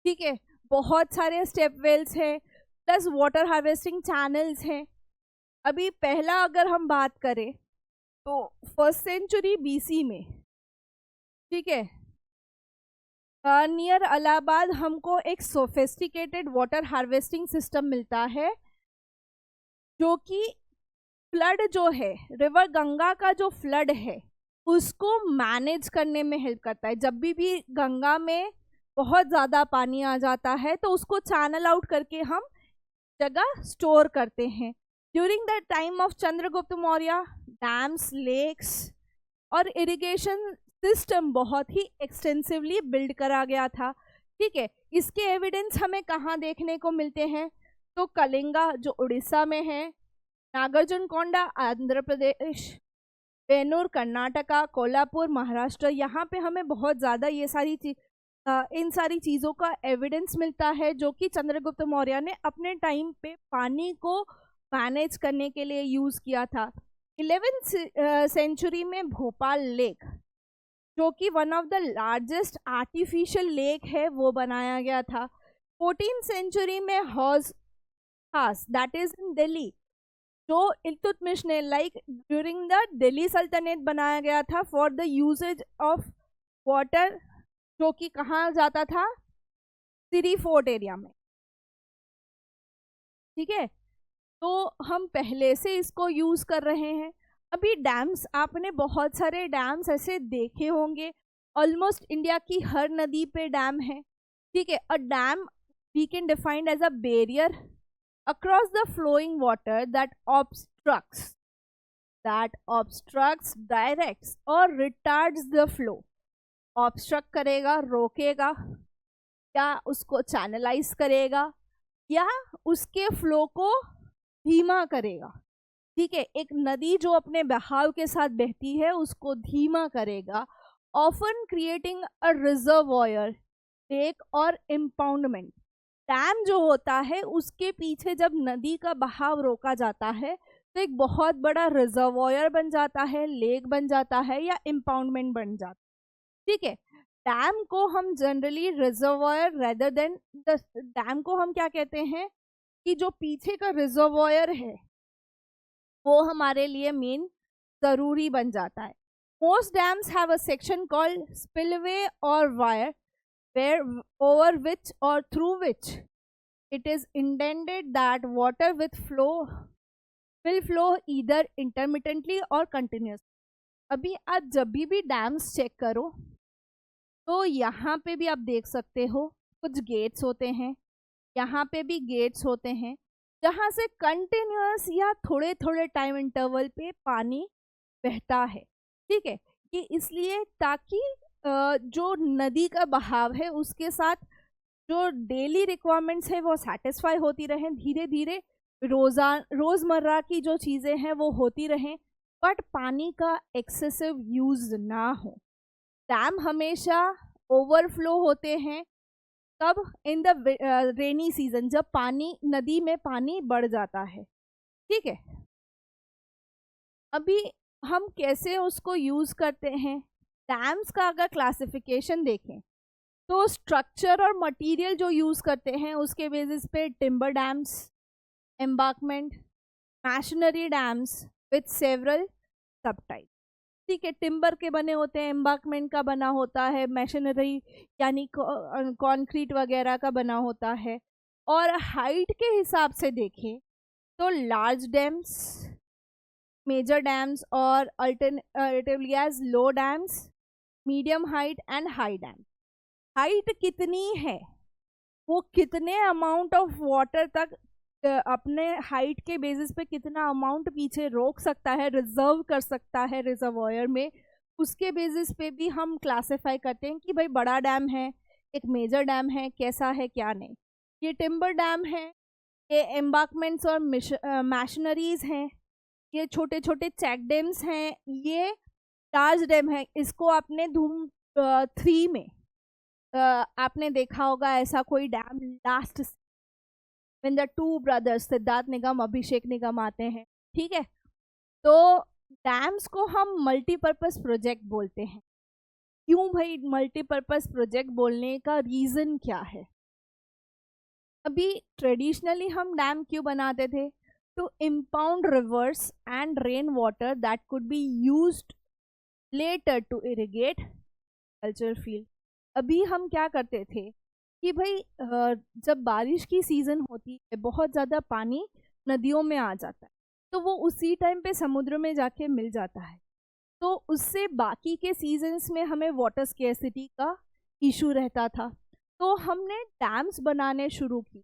ठीक है, बहुत सारे स्टेप वेल्स हैं, प्लस वाटर हार्वेस्टिंग चैनल्स हैं। अभी पहला अगर हम बात करें तो 1st सेंचुरी BC में, ठीक है, नियर इलाहाबाद हमको एक सोफिस्टिकेटेड वाटर हार्वेस्टिंग सिस्टम मिलता है जो कि फ्लड जो है, रिवर गंगा का जो फ्लड है उसको मैनेज करने में हेल्प करता है। जब भी गंगा में बहुत ज़्यादा पानी आ जाता है तो उसको चैनल आउट करके हम जगह स्टोर करते हैं। During the time of Chandragupta Maurya dams, lakes और इरिगेशन सिस्टम बहुत ही एक्सटेंसिवली बिल्ड करा गया था। ठीक है, इसके एविडेंस हमें कहाँ देखने को मिलते हैं? तो कलिंगा जो उड़ीसा में है, नागार्जुनकोंडा आंध्र प्रदेश, वेनूर कर्नाटका, कोल्हापुर महाराष्ट्र, यहाँ पे हमें बहुत ज़्यादा ये सारी इन सारी चीज़ों का एविडेंस मिलता है जो कि चंद्रगुप्त मौर्य ने अपने टाइम पे पानी को मैनेज करने के लिए यूज़ किया था। 11वीं सेंचुरी में भोपाल लेक जो कि one of the largest artificial lake है वो बनाया गया था। 14वीं सेंचुरी में हौज खास दैट इज इन दिल्ली जो इल्तुतमिश ने ड्यूरिंग द दिल्ली सल्तनत बनाया गया था for the uses of water, जो कि कहाँ जाता था? सिरी फोर्ट एरिया में। ठीक है, तो हम पहले से इसको यूज कर रहे हैं। अभी डैम्स, आपने बहुत सारे डैम्स ऐसे देखे होंगे, ऑलमोस्ट इंडिया की हर नदी पे डैम है। ठीक है, a dam we can define as a barrier across the flowing water that obstructs, directs or retards the flow। Obstruct करेगा, रोकेगा, या उसको चैनलाइज करेगा, या उसके फ्लो को धीमा करेगा। ठीक है, एक नदी जो अपने बहाव के साथ बहती है उसको धीमा करेगा, often creating a reservoir, lake और इम्पाउंडमेंट। डैम जो होता है उसके पीछे जब नदी का बहाव रोका जाता है तो एक बहुत बड़ा रिजर्वॉयर बन जाता है, लेक बन जाता है, या इम्पाउंडमेंट बन जाता है। ठीक है, डैम को हम generally reservoir rather than dam को हम क्या कहते हैं कि जो पीछे का रिजर्वॉयर है वो हमारे लिए मेन जरूरी बन जाता है। Most dams have a section called spillway और wire where over which or through which it is intended that water will flow either intermittently or continuously। अभी आप जब भी डैम्स चेक करो तो यहाँ पे भी आप देख सकते हो कुछ गेट्स होते हैं, यहाँ पे भी गेट्स होते हैं जहाँ से कंटिन्यूअस या थोड़े थोड़े टाइम इंटरवल पे पानी बहता है। ठीक है, कि इसलिए ताकि जो नदी का बहाव है उसके साथ जो डेली रिक्वायरमेंट्स है वो सेटिस्फाई होती रहें, धीरे धीरे रोज़मर्रा की जो चीज़ें हैं वो होती रहें, बट पानी का एक्सेसिव यूज़ ना हो। डैम हमेशा ओवरफ्लो होते हैं कब? इन द रेनी सीजन, जब पानी नदी में पानी बढ़ जाता है। ठीक है, अभी हम कैसे उसको यूज़ करते हैं? डैम्स का अगर क्लासिफिकेशन देखें तो स्ट्रक्चर और मटेरियल जो यूज़ करते हैं उसके बेसिस पे timber dams, embankment, masonry dams with several sub type. ठीक है, टिम्बर के बने होते हैं, एम्बार्कमेंट का बना होता है, मैशनरी यानी कंक्रीट वगैरह का बना होता है। और हाइट के हिसाब से देखें तो लार्ज डैम्स, मेजर डैम्स और alternatively as low dams, medium height and high dam. Height कितनी है, वो कितने अमाउंट ऑफ वाटर तक अपने हाइट के बेसिस पे कितना अमाउंट पीछे रोक सकता है, रिजर्व कर सकता है रिजर्वॉयर में, उसके बेसिस पे भी हम क्लासिफाई करते हैं कि भाई बड़ा डैम है, एक मेजर डैम है, कैसा है क्या नहीं। ये टिम्बर डैम है, ये एम्बार्कमेंट्स और मैशनरीज हैं, ये छोटे छोटे चेक डैम्स हैं, ये लार्ज डैम है। इसको आपने धूम 3 में आपने देखा होगा ऐसा कोई dam, last when the 2 brothers Siddharth Nigam, Abhishek Nigam आते हैं। ठीक है, तो डैम्स को हम मल्टीपर्पज प्रोजेक्ट बोलते हैं। क्यों भाई मल्टीपर्पज प्रोजेक्ट बोलने का रीज़न क्या है? अभी ट्रेडिशनली हम डैम क्यों बनाते थे? To impound rivers and rain water that could be used later to irrigate culture field. अभी हम क्या करते थे कि भाई जब बारिश की सीज़न होती है, बहुत ज़्यादा पानी नदियों में आ जाता है, तो वो उसी टाइम पे समुद्र में जाके मिल जाता है। तो उससे बाकी के सीजन्स में हमें वाटर स्केर्सिटी का इशू रहता था। तो हमने डैम्स बनाने शुरू की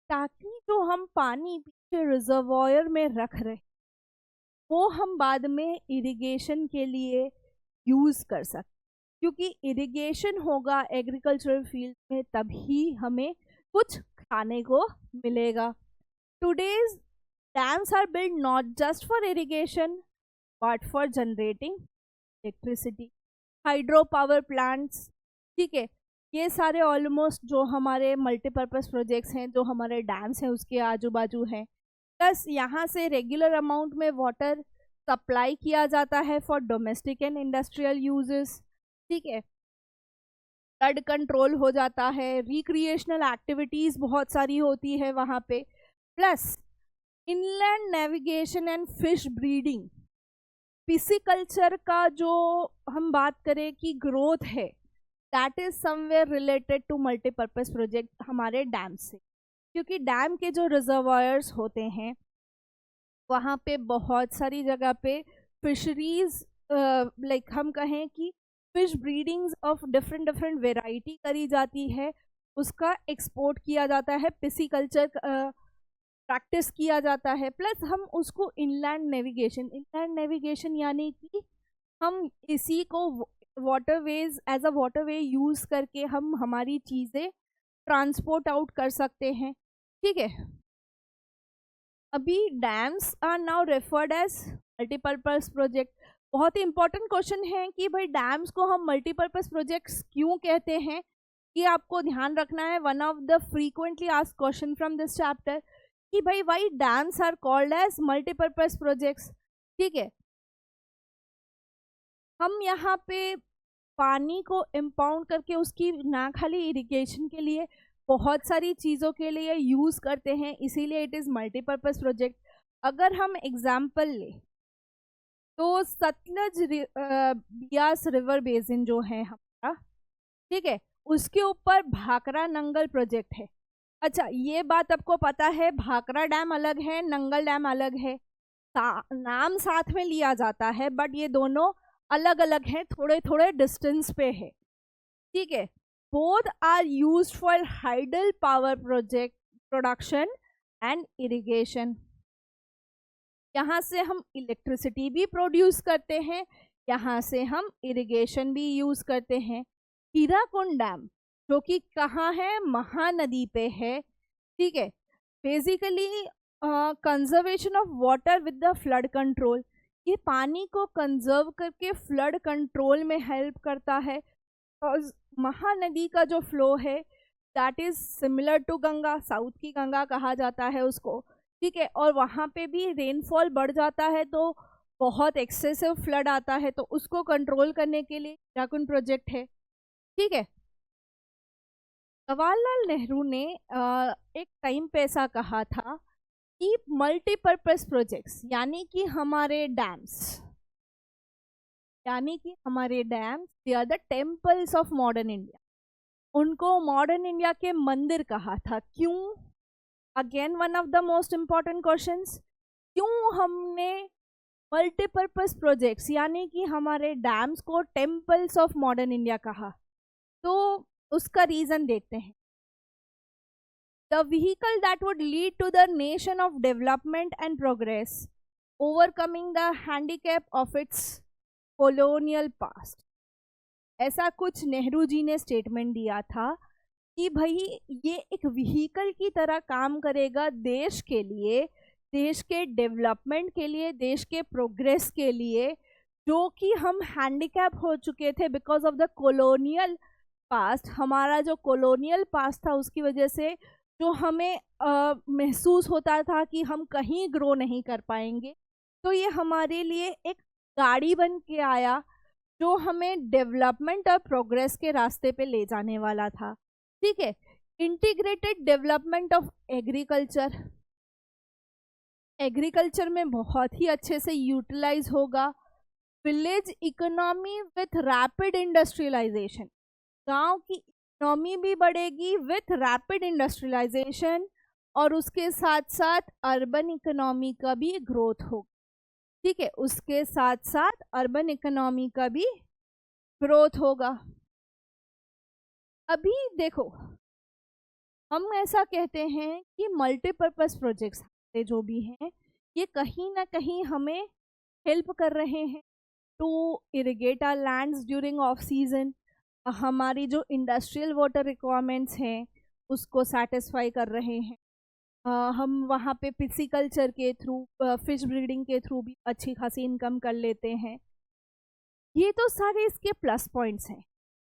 ताकि जो हम पानी पीछे रिजर्वॉयर में रख रहे वो हम बाद में इरिगेशन के लिए यूज़ कर सकते, क्योंकि इरिगेशन होगा एग्रीकल्चरल फील्ड में तभी हमें कुछ खाने को मिलेगा। Today's dams are build not just for irrigation but for generating electricity, hydro power plants, ठीक है। ये सारे ऑलमोस्ट जो हमारे मल्टीपर्पज़ प्रोजेक्ट्स हैं, जो हमारे डैम्स हैं उसके आजू बाजू हैं। प्लस यहाँ से रेगुलर अमाउंट में वाटर सप्लाई किया जाता है for domestic and industrial uses, ठीक है। फ्लड कंट्रोल हो जाता है, रिक्रिएशनल एक्टिविटीज़ बहुत सारी होती है वहाँ पे। Plus inland navigation and fish breeding, pisciculture का जो हम बात करें कि ग्रोथ है, that is somewhere related to multipurpose project हमारे डैम से, क्योंकि डैम के जो रिजर्वायर्स होते हैं वहाँ पे बहुत सारी जगह पे फिशरीज लाइक हम कहें कि fish breedings of different different variety करी जाती है, उसका एक्सपोर्ट किया जाता है, पिसिकल्चर प्रैक्टिस किया जाता है। प्लस हम उसको इनलैंड नेविगेशन यानी कि हम इसी को waterways as a waterway use करके हम हमारी चीज़ें ट्रांसपोर्ट आउट कर सकते हैं, ठीक है। अभी dams are now referred as multipurpose project. बहुत ही इंपॉर्टेंट क्वेश्चन है कि भाई डैम्स को हम मल्टीपर्पज़ प्रोजेक्ट्स क्यों कहते हैं, ये आपको ध्यान रखना है। One of the frequently asked question from this chapter कि भाई why dams are called as multipurpose projects, ठीक है। हम यहाँ पे पानी को इम्पाउंड करके उसकी ना खाली इरिगेशन के लिए बहुत सारी चीज़ों के लिए यूज़ करते हैं, इसीलिए इट इज़ मल्टीपर्पज़ प्रोजेक्ट। अगर हम एग्जाम्पल ले तो सतलज बियास रिवर बेसिन जो है हमारा, ठीक है, उसके ऊपर भाखरा नंगल प्रोजेक्ट है। अच्छा, ये बात आपको पता है भाखरा डैम अलग है, नंगल डैम अलग है, नाम साथ में लिया जाता है बट ये दोनों अलग अलग हैं, थोड़े थोड़े डिस्टेंस पे है, ठीक है। Both are used for hydel power project production and irrigation. यहाँ से हम इलेक्ट्रिसिटी भी प्रोड्यूस करते हैं, यहाँ से हम इरिगेशन भी यूज़ करते हैं। हीराकुंड डैम जो कि कहाँ है, महानदी पे है, ठीक है। Basically conservation of water with the flood control, ये पानी को कंजर्व करके फ्लड कंट्रोल में हेल्प करता है। और महानदी का जो फ्लो है that is similar to Ganga, south की गंगा कहा जाता है उसको, ठीक है। और वहाँ पे भी रेनफॉल बढ़ जाता है तो बहुत एक्सेसिव फ्लड आता है, तो उसको कंट्रोल करने के लिए हीराकुंड प्रोजेक्ट है, ठीक है। जवाहरलाल नेहरू ने एक टाइम पे ऐसा कहा था कि मल्टीपर्पज़ प्रोजेक्ट्स यानी कि हमारे dams they are the temples of modern India. उनको मॉडर्न इंडिया के मंदिर कहा था। क्यों? Again one of the most important questions, क्यों हमने मल्टीपर्पज़ प्रोजेक्ट्स यानी कि हमारे डैम्स को टेम्पल्स ऑफ मॉडर्न इंडिया कहा? तो उसका रीज़न देखते हैं। The vehicle that would lead to the nation of development and progress, overcoming the handicap of its colonial past। ऐसा कुछ नेहरू जी ने स्टेटमेंट दिया था कि भाई ये एक व्हीकल की तरह काम करेगा देश के लिए, देश के डेवलपमेंट के लिए, देश के प्रोग्रेस के लिए, जो कि हम हैंडीकैप हो चुके थे because of the colonial past. हमारा जो कॉलोनियल पास्ट था उसकी वजह से जो हमें महसूस होता था कि हम कहीं ग्रो नहीं कर पाएंगे, तो ये हमारे लिए एक गाड़ी बन के आया जो हमें डेवलपमेंट और प्रोग्रेस के रास्ते पे ले जाने वाला था, ठीक है। Integrated development of agriculture, agriculture में बहुत ही अच्छे से यूटिलाइज होगा। Village economy with rapid industrialisation, गांव की इकोनॉमी भी बढ़ेगी विथ रैपिड इंडस्ट्रियलाइजेशन और उसके साथ साथ अर्बन इकोनॉमी का भी ग्रोथ होगा। ठीक है, उसके साथ साथ अर्बन इकोनॉमी का भी ग्रोथ होगा। अभी देखो, हम ऐसा कहते हैं कि मल्टीपर्पस प्रोजेक्ट्स जो भी हैं ये कहीं ना कहीं हमें हेल्प कर रहे हैं to irrigate our lands during off season. हमारी जो इंडस्ट्रियल वाटर रिक्वायरमेंट्स हैं उसको सेटिस्फाई कर रहे हैं। हम वहाँ पे पिसिकल्चर के थ्रू, फिश ब्रीडिंग के थ्रू भी अच्छी खासी इनकम कर लेते हैं। ये तो सारे इसके प्लस पॉइंट्स हैं।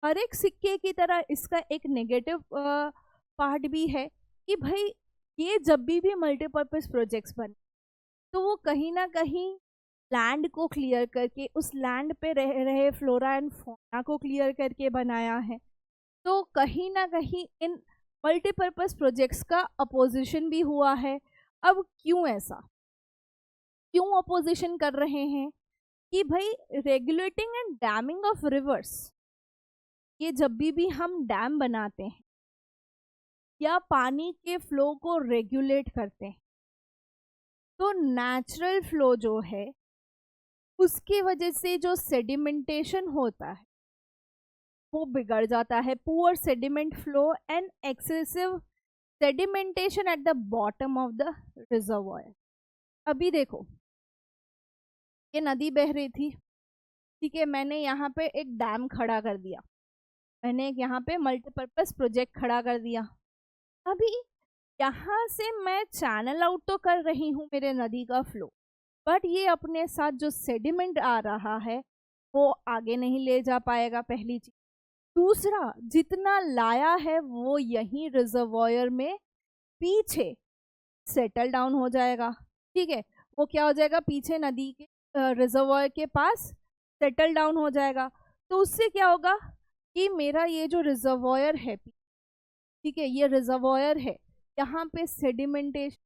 हर एक सिक्के की तरह इसका एक नेगेटिव पार्ट भी है कि भाई ये जब भी मल्टीपर्पज प्रोजेक्ट्स बने तो वो कहीं ना कहीं लैंड को क्लियर करके उस लैंड पे रह रहे फ्लोरा एंड फौना को क्लियर करके बनाया है। तो कहीं ना कहीं इन मल्टीपर्पज प्रोजेक्ट्स का अपोजिशन भी हुआ है। अब क्यों ऐसा, क्यों अपोजिशन कर रहे हैं कि भाई regulating and damming of reverse, ये जब भी हम डैम बनाते हैं या पानी के फ्लो को रेगुलेट करते हैं तो नेचुरल फ्लो जो है उसकी वजह से जो सेडिमेंटेशन होता है वो बिगड़ जाता है। Poor sediment flow and excessive sedimentation at the bottom of the reservoir. अभी देखो, ये नदी बह रही थी, ठीक है, मैंने यहाँ पे एक डैम खड़ा कर दिया, मैंने एक यहाँ पे मल्टीपर्पज प्रोजेक्ट खड़ा कर दिया। अभी यहाँ से मैं चैनल आउट तो कर रही हूँ मेरे नदी का फ्लो, बट ये अपने साथ जो सेडिमेंट आ रहा है वो आगे नहीं ले जा पाएगा, पहली चीज। दूसरा, जितना लाया है वो यहीं रिजर्वॉयर में पीछे सेटल डाउन हो जाएगा। ठीक है, वो क्या हो जाएगा, पीछे नदी के रिजर्वॉयर के पास सेटल डाउन हो जाएगा। तो उससे क्या होगा कि मेरा ये जो रिजर्वॉयर है, ठीक है, ये रिजर्वॉयर है, यहाँ पे सेडिमेंटेशन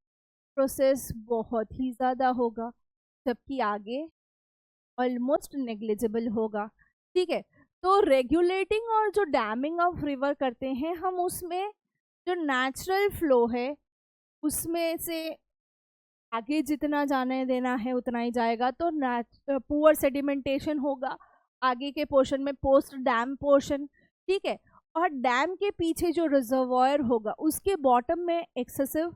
प्रोसेस बहुत ही ज़्यादा होगा, जबकि आगे ऑलमोस्ट नेग्लिजिबल होगा। ठीक है, तो रेगुलेटिंग और जो डैमिंग ऑफ रिवर करते हैं हम, उसमें जो नेचुरल फ्लो है उसमें से आगे जितना जाने देना है उतना ही जाएगा। तो पुअर सेडिमेंटेशन होगा आगे के पोर्शन में, पोस्ट डैम पोर्शन। ठीक है, और डैम के पीछे जो रिजर्वॉयर होगा उसके बॉटम में एक्सेसिव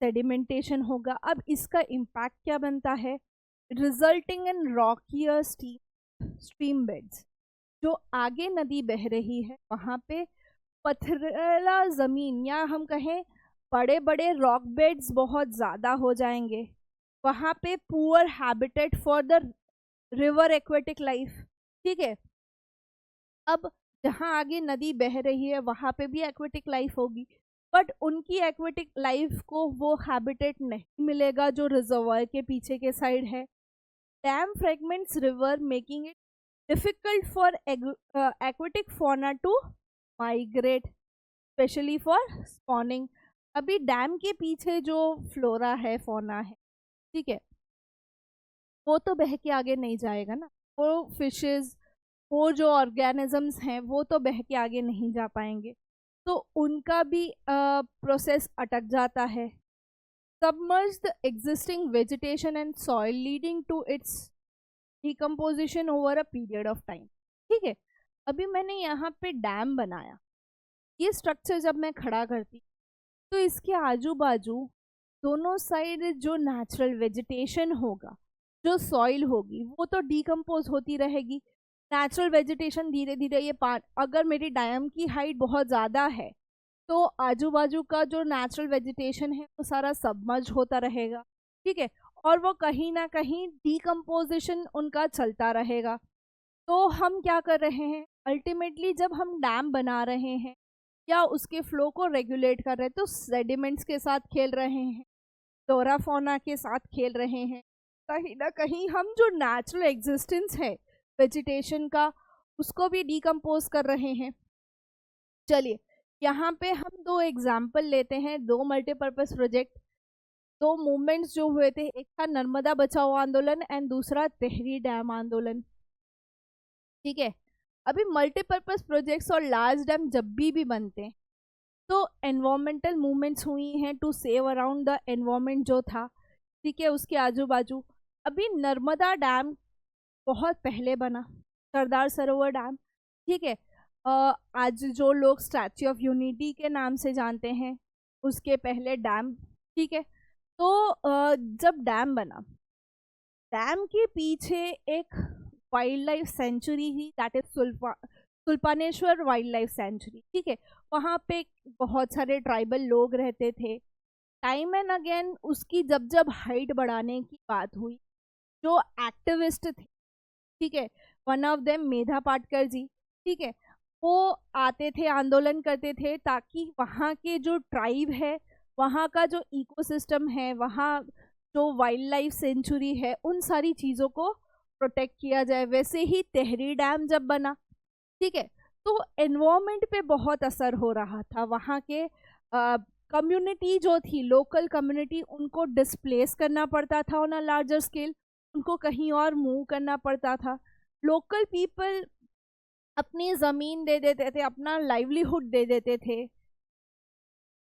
सेडिमेंटेशन होगा। अब इसका इम्पैक्ट क्या बनता है, रिजल्टिंग इन रॉकियर स्ट्रीम बेड्स। जो आगे नदी बह रही है वहाँ पे पथरीला ज़मीन या हम कहें बड़े बड़े रॉक बेड्स बहुत ज़्यादा हो जाएंगे, वहाँ पे poor habitat for the river aquatic life. ठीक है, अब जहाँ आगे नदी बह रही है वहाँ पे भी एक्वेटिक लाइफ होगी, बट उनकी एक्वेटिक लाइफ को वो हैबिटेट नहीं मिलेगा जो रिजर्वायर के पीछे के साइड है। Dam fragments river making it difficult for aquatic fauna to migrate, specially for spawning. अभी डैम के पीछे जो फ्लोरा है, फौना है, ठीक है, वो तो बह के आगे नहीं जाएगा ना, वो फिशेस, वो जो ऑर्गेनिजम्स हैं वो तो बह के आगे नहीं जा पाएंगे, तो उनका भी प्रोसेस अटक जाता है। Submerge the existing vegetation and soil leading to its decomposition over a period of time. ठीक है, अभी मैंने यहाँ पे डैम बनाया, ये स्ट्रक्चर जब मैं खड़ा करती तो इसके आजू बाजू दोनों साइड जो नेचुरल वेजिटेशन होगा, जो सॉइल होगी, वो तो डिकम्पोज होती रहेगी। नेचुरल वेजिटेशन धीरे धीरे ये अगर मेरी डैम की हाइट बहुत ज़्यादा है तो आजू बाजू का जो नेचुरल वेजिटेशन है वो सारा सबमर्ज होता रहेगा। ठीक है, और वो कहीं ना कहीं डिकम्पोजिशन उनका चलता रहेगा। तो हम क्या कर रहे हैं, अल्टीमेटली जब हम डैम बना रहे हैं या उसके फ्लो को रेगुलेट कर रहे हैं तो सेडिमेंट्स के साथ खेल रहे हैं, फ्लोरा फौना के साथ खेल रहे हैं। कहीं ना कहीं हम जो नेचुरल एग्जिस्टेंस है वेजिटेशन का उसको भी डिकम्पोज कर रहे हैं। चलिए, यहाँ पे हम दो एग्जाम्पल लेते हैं, दो मल्टीपर्पज प्रोजेक्ट, दो मूवमेंट्स जो हुए थे, एक था नर्मदा बचाओ आंदोलन एंड दूसरा तेहरी डैम आंदोलन। ठीक है, अभी मल्टीपर्पज प्रोजेक्ट्स और लार्ज डैम जब भी बनते हैं तो एनवायरमेंटल मूवमेंट्स हुई हैं to save around the environment जो था, ठीक है, उसके आजू बाजू। अभी नर्मदा डैम बहुत पहले बना, सरदार सरोवर डैम, ठीक है। आज जो लोग स्टैच्यू ऑफ यूनिटी के नाम से जानते हैं, उसके पहले डैम, ठीक है। तो जब डैम बना, डैम के पीछे एक वाइल्ड लाइफ सेंचुरी ही, that is Shoolpaneshwar wild life sanctuary, ठीक है। वहाँ पे बहुत सारे ट्राइबल लोग रहते थे। टाइम एंड अगेन उसकी जब जब हाइट बढ़ाने की बात हुई, जो एक्टिविस्ट थे, ठीक है, one of them Medha Patkar जी, ठीक है, वो आते थे, आंदोलन करते थे ताकि वहाँ के जो ट्राइब है, वहाँ का जो इकोसिस्टम है, वहाँ जो वाइल्ड लाइफ सेंचुरी है, उन सारी चीज़ों को प्रोटेक्ट किया जाए। वैसे ही तेहरी डैम जब बना, ठीक है, तो एनवायरमेंट पे बहुत असर हो रहा था। वहाँ के कम्युनिटी जो थी, लोकल कम्युनिटी, उनको डिस्प्लेस करना पड़ता था ऑन अ लार्जर स्केल, उनको कहीं और मूव करना पड़ता था। लोकल पीपल अपनी ज़मीन दे देते थे, अपना लाइवलीहुड दे देते थे,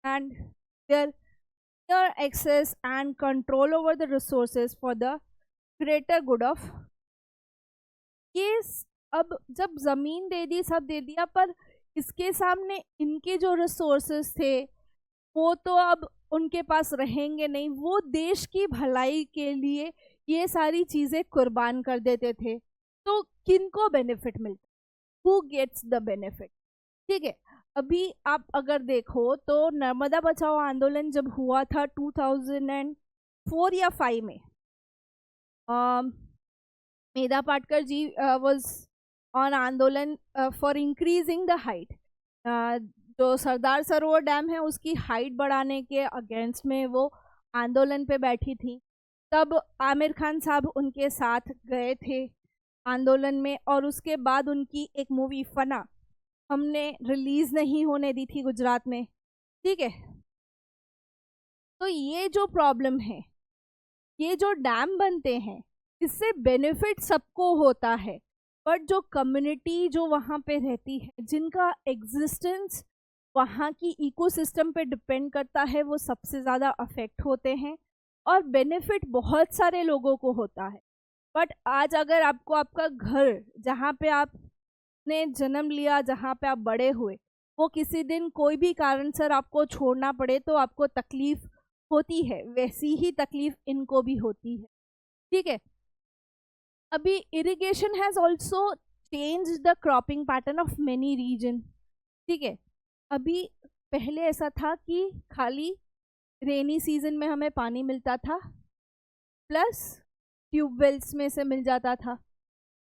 and their access and control over the resources for the greater good of. ये अब जब ज़मीन दे दी, सब दे दिया, पर इसके सामने इनके जो रिसोर्सेज थे वो तो अब उनके पास रहेंगे नहीं। वो देश की भलाई के लिए ये सारी चीज़ें कुर्बान कर देते थे, तो किनको बेनिफिट मिलता? Who gets the benefit? ठीक है, अभी आप अगर देखो तो नर्मदा बचाओ आंदोलन जब हुआ था 2004 या 5 में, मेधा पाटकर जी वाज ऑन आंदोलन फॉर इंक्रीजिंग द हाइट। जो सरदार सरोवर डैम है उसकी हाइट बढ़ाने के अगेंस्ट में वो आंदोलन पे बैठी थी। तब आमिर खान साहब उनके साथ गए थे आंदोलन में, और उसके बाद उनकी एक मूवी फना हमने रिलीज नहीं होने दी थी गुजरात में, ठीक है। तो ये जो प्रॉब्लम है, ये जो डैम बनते हैं, इससे बेनिफिट सबको होता है, बट जो कम्युनिटी जो वहाँ पे रहती है, जिनका एग्जिस्टेंस वहाँ की इकोसिस्टम पे डिपेंड करता है, वो सबसे ज़्यादा अफेक्ट होते हैं। और बेनिफिट बहुत सारे लोगों को होता है, बट आज अगर आपको आपका घर, जहाँ पे आपने जन्म लिया, जहाँ पे आप बड़े हुए, वो किसी दिन कोई भी कारण से आपको छोड़ना पड़े तो आपको तकलीफ होती है। वैसी ही तकलीफ इनको भी होती है, ठीक है। अभी irrigation has also change the cropping pattern of many region, ठीक है। अभी पहले ऐसा था कि खाली रेनी सीजन में हमें पानी मिलता था, प्लस ट्यूबवेल्स में से मिल जाता था,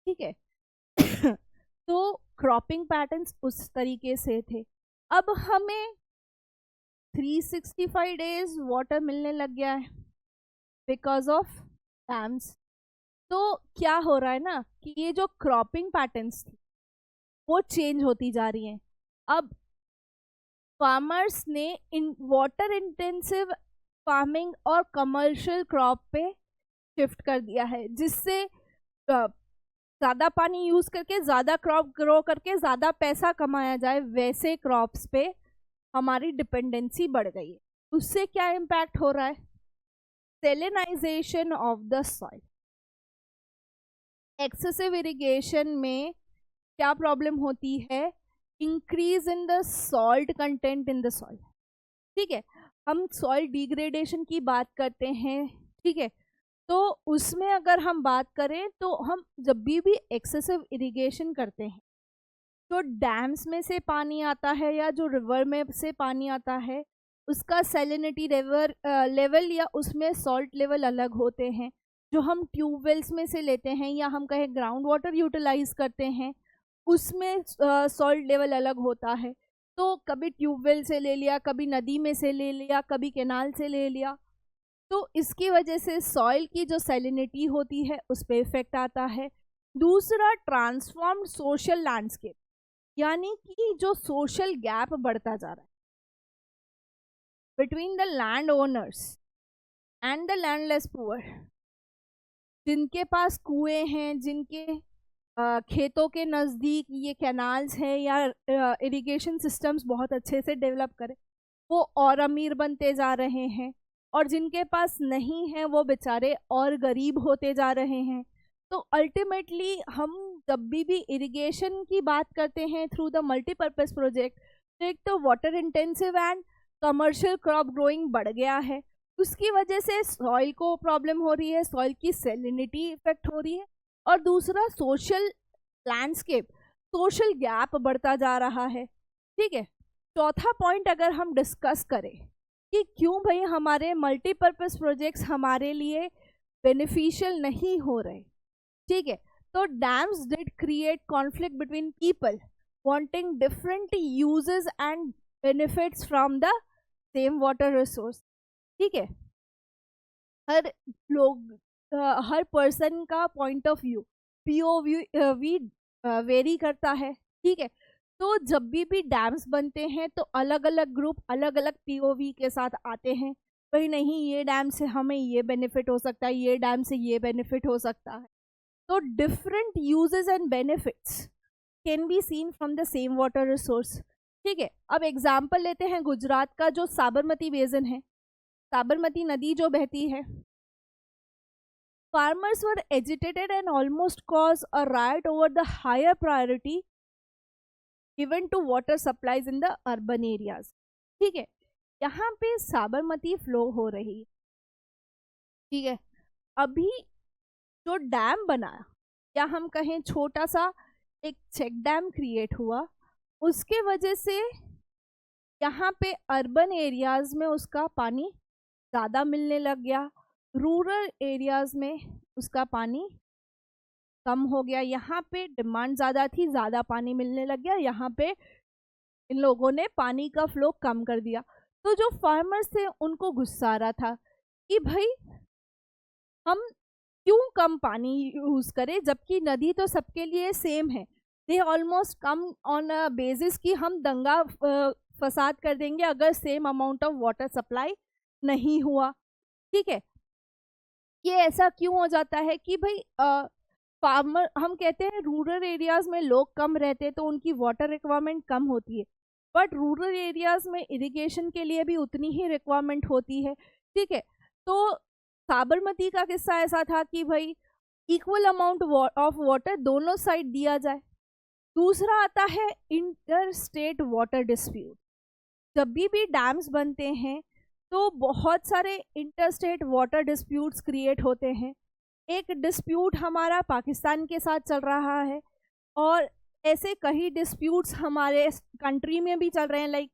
ठीक है। तो क्रॉपिंग पैटर्न्स उस तरीके से थे। अब हमें 365 डेज वाटर मिलने लग गया है बिकॉज ऑफ डैम्स। तो क्या हो रहा है ना कि ये जो क्रॉपिंग पैटर्न्स थी वो चेंज होती जा रही हैं। अब फार्मर्स ने इन वाटर इंटेंसिव फार्मिंग और कमर्शियल क्रॉप पे शिफ्ट कर दिया है, जिससे ज़्यादा पानी यूज़ करके ज़्यादा क्रॉप ग्रो करके ज़्यादा पैसा कमाया जाए, वैसे क्रॉप्स पे हमारी डिपेंडेंसी बढ़ गई है। उससे क्या इम्पैक्ट हो रहा है? Salinization of the soil. Excessive irrigation में क्या प्रॉब्लम होती है? Increase in the salt content in the soil, ठीक है। हम सॉइल डिग्रेडेशन की बात करते हैं, ठीक है। तो उसमें अगर हम बात करें तो हम जब भी एक्सेसिव इरिगेशन करते हैं, जो डैम्स में से पानी आता है या जो रिवर में से पानी आता है, उसका सैलिनिटी लेवल या उसमें सॉल्ट लेवल अलग होते हैं। जो हम ट्यूबवेल्स में से लेते हैं या हम कहें ग्राउंड वाटर यूटिलाइज करते हैं, उसमें सॉल्ट लेवल अलग होता है। तो कभी ट्यूबवेल से ले लिया, कभी नदी में से ले लिया, कभी कैनाल से ले लिया, तो इसकी वजह से सॉइल की जो सैलिनिटी होती है उस पर इफेक्ट आता है। दूसरा, ट्रांसफॉर्म्ड सोशल लैंडस्केप, यानी कि जो सोशल गैप बढ़ता जा रहा है between the land owners and the landless poor. जिनके पास कुएं हैं, जिनके खेतों के नज़दीक ये कैनाल्स हैं या इरिगेशन सिस्टम्स बहुत अच्छे से डेवलप करें, वो और अमीर बनते जा रहे हैं, और जिनके पास नहीं है वो बेचारे और गरीब होते जा रहे हैं। तो अल्टीमेटली हम जब भी इरिगेशन की बात करते हैं थ्रू द मल्टीपर्पज प्रोजेक्ट, तो एक तो water intensive and commercial crop growing बढ़ गया है, उसकी वजह से सॉइल को प्रॉब्लम हो रही है, सॉइल की सेलिनिटी इफेक्ट हो रही है, और दूसरा सोशल लैंडस्केप, सोशल गैप बढ़ता जा रहा है। ठीक है, चौथा पॉइंट अगर हम डिस्कस करें कि क्यों भाई हमारे मल्टीपर्पज प्रोजेक्ट्स हमारे लिए बेनिफिशियल नहीं हो रहे, ठीक है, तो dams did create conflict between people wanting different uses and benefits from the same water resource. ठीक है, हर लोग हर पर्सन का point of view POV very करता है। ठीक है, तो जब भी डैम्स बनते हैं तो अलग अलग ग्रुप अलग अलग पीओवी के साथ आते हैं, भाई नहीं ये डैम से हमें ये बेनिफिट हो सकता है, ये डैम से ये बेनिफिट हो सकता है। तो different uses and benefits can be seen from the same water resource. ठीक है, अब एग्जाम्पल लेते हैं गुजरात का जो साबरमती बेसिन है, साबरमती नदी जो बहती है। Farmers were agitated and almost caused a riot over the higher priority given to water supplies in the urban areas। ठीक है, यहाँ पे साबरमती फ्लो हो रही है। ठीक है, अभी जो डैम बना या हम कहें छोटा सा एक चेक डैम क्रिएट हुआ, उसके वजह से यहाँ पे अर्बन एरियाज में उसका पानी ज़्यादा मिलने लग गया, रूरल एरियाज में उसका पानी कम हो गया। यहाँ पे डिमांड ज़्यादा थी, ज़्यादा पानी मिलने लग गया, यहाँ पे इन लोगों ने पानी का फ्लो कम कर दिया। तो जो फार्मर्स थे उनको गुस्सा आ रहा था कि भाई हम क्यों कम पानी यूज़ करें, जबकि नदी तो सबके लिए सेम है। They almost come on a basis कि हम दंगा फसाद कर देंगे अगर same amount of water supply नहीं हुआ। ठीक है, ये ऐसा क्यों हो जाता है कि भाई फार्मर, हम कहते हैं रूरल एरियाज में लोग कम रहते तो उनकी वाटर रिक्वायरमेंट कम होती है, बट रूरल एरियाज में इरिगेशन के लिए भी उतनी ही रिक्वायरमेंट होती है। ठीक है, तो साबरमती का किस्सा ऐसा था कि भाई इक्वल अमाउंट ऑफ वाटर दोनों साइड दिया जाए। दूसरा आता है इंटर स्टेट वाटर डिस्प्यूट। जब भी डैम्स बनते हैं तो बहुत सारे इंटरस्टेट वाटर डिस्प्यूट्स क्रिएट होते हैं। एक डिस्प्यूट हमारा पाकिस्तान के साथ चल रहा है, और ऐसे कई डिस्प्यूट्स हमारे कंट्री में भी चल रहे हैं, लाइक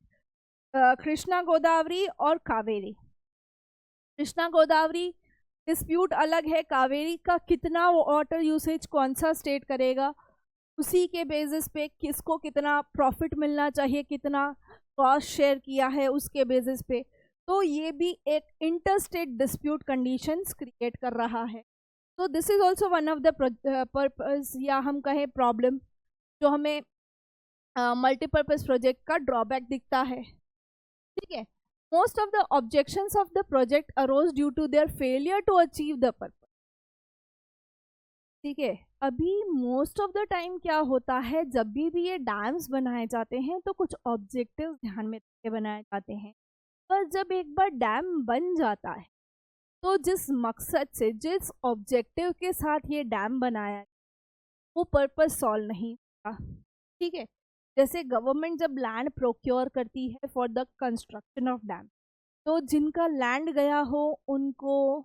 कृष्णा गोदावरी और कावेरी। कृष्णा गोदावरी डिस्प्यूट अलग है, कावेरी का कितना वाटर यूसेज कौन सा स्टेट करेगा, उसी के बेसिस पे किसको कितना प्रॉफिट मिलना चाहिए, कितना कॉस्ट शेयर किया है उसके बेसिस पे। तो ये भी एक इंटरस्टेट डिस्प्यूट कंडीशंस क्रिएट कर रहा है। तो this is also one of the purpose या हम कहें प्रॉब्लम जो हमें मल्टीपर्पज प्रोजेक्ट का ड्रॉबैक दिखता है। ठीक है, most of the objections of the project arose due to their failure to achieve the purpose. ठीक है, अभी मोस्ट ऑफ द टाइम क्या होता है, जब भी ये डैम्स बनाए जाते हैं तो कुछ ऑब्जेक्टिव्स ध्यान में रख के बनाए जाते हैं, पर जब एक बार डैम बन जाता है तो जिस मकसद से, जिस ऑब्जेक्टिव के साथ ये डैम बनाया वो पर्पस सॉल्व नहीं होता। ठीक है, जैसे गवर्नमेंट जब लैंड प्रोक्योर करती है for the construction of dam, तो जिनका लैंड गया हो उनको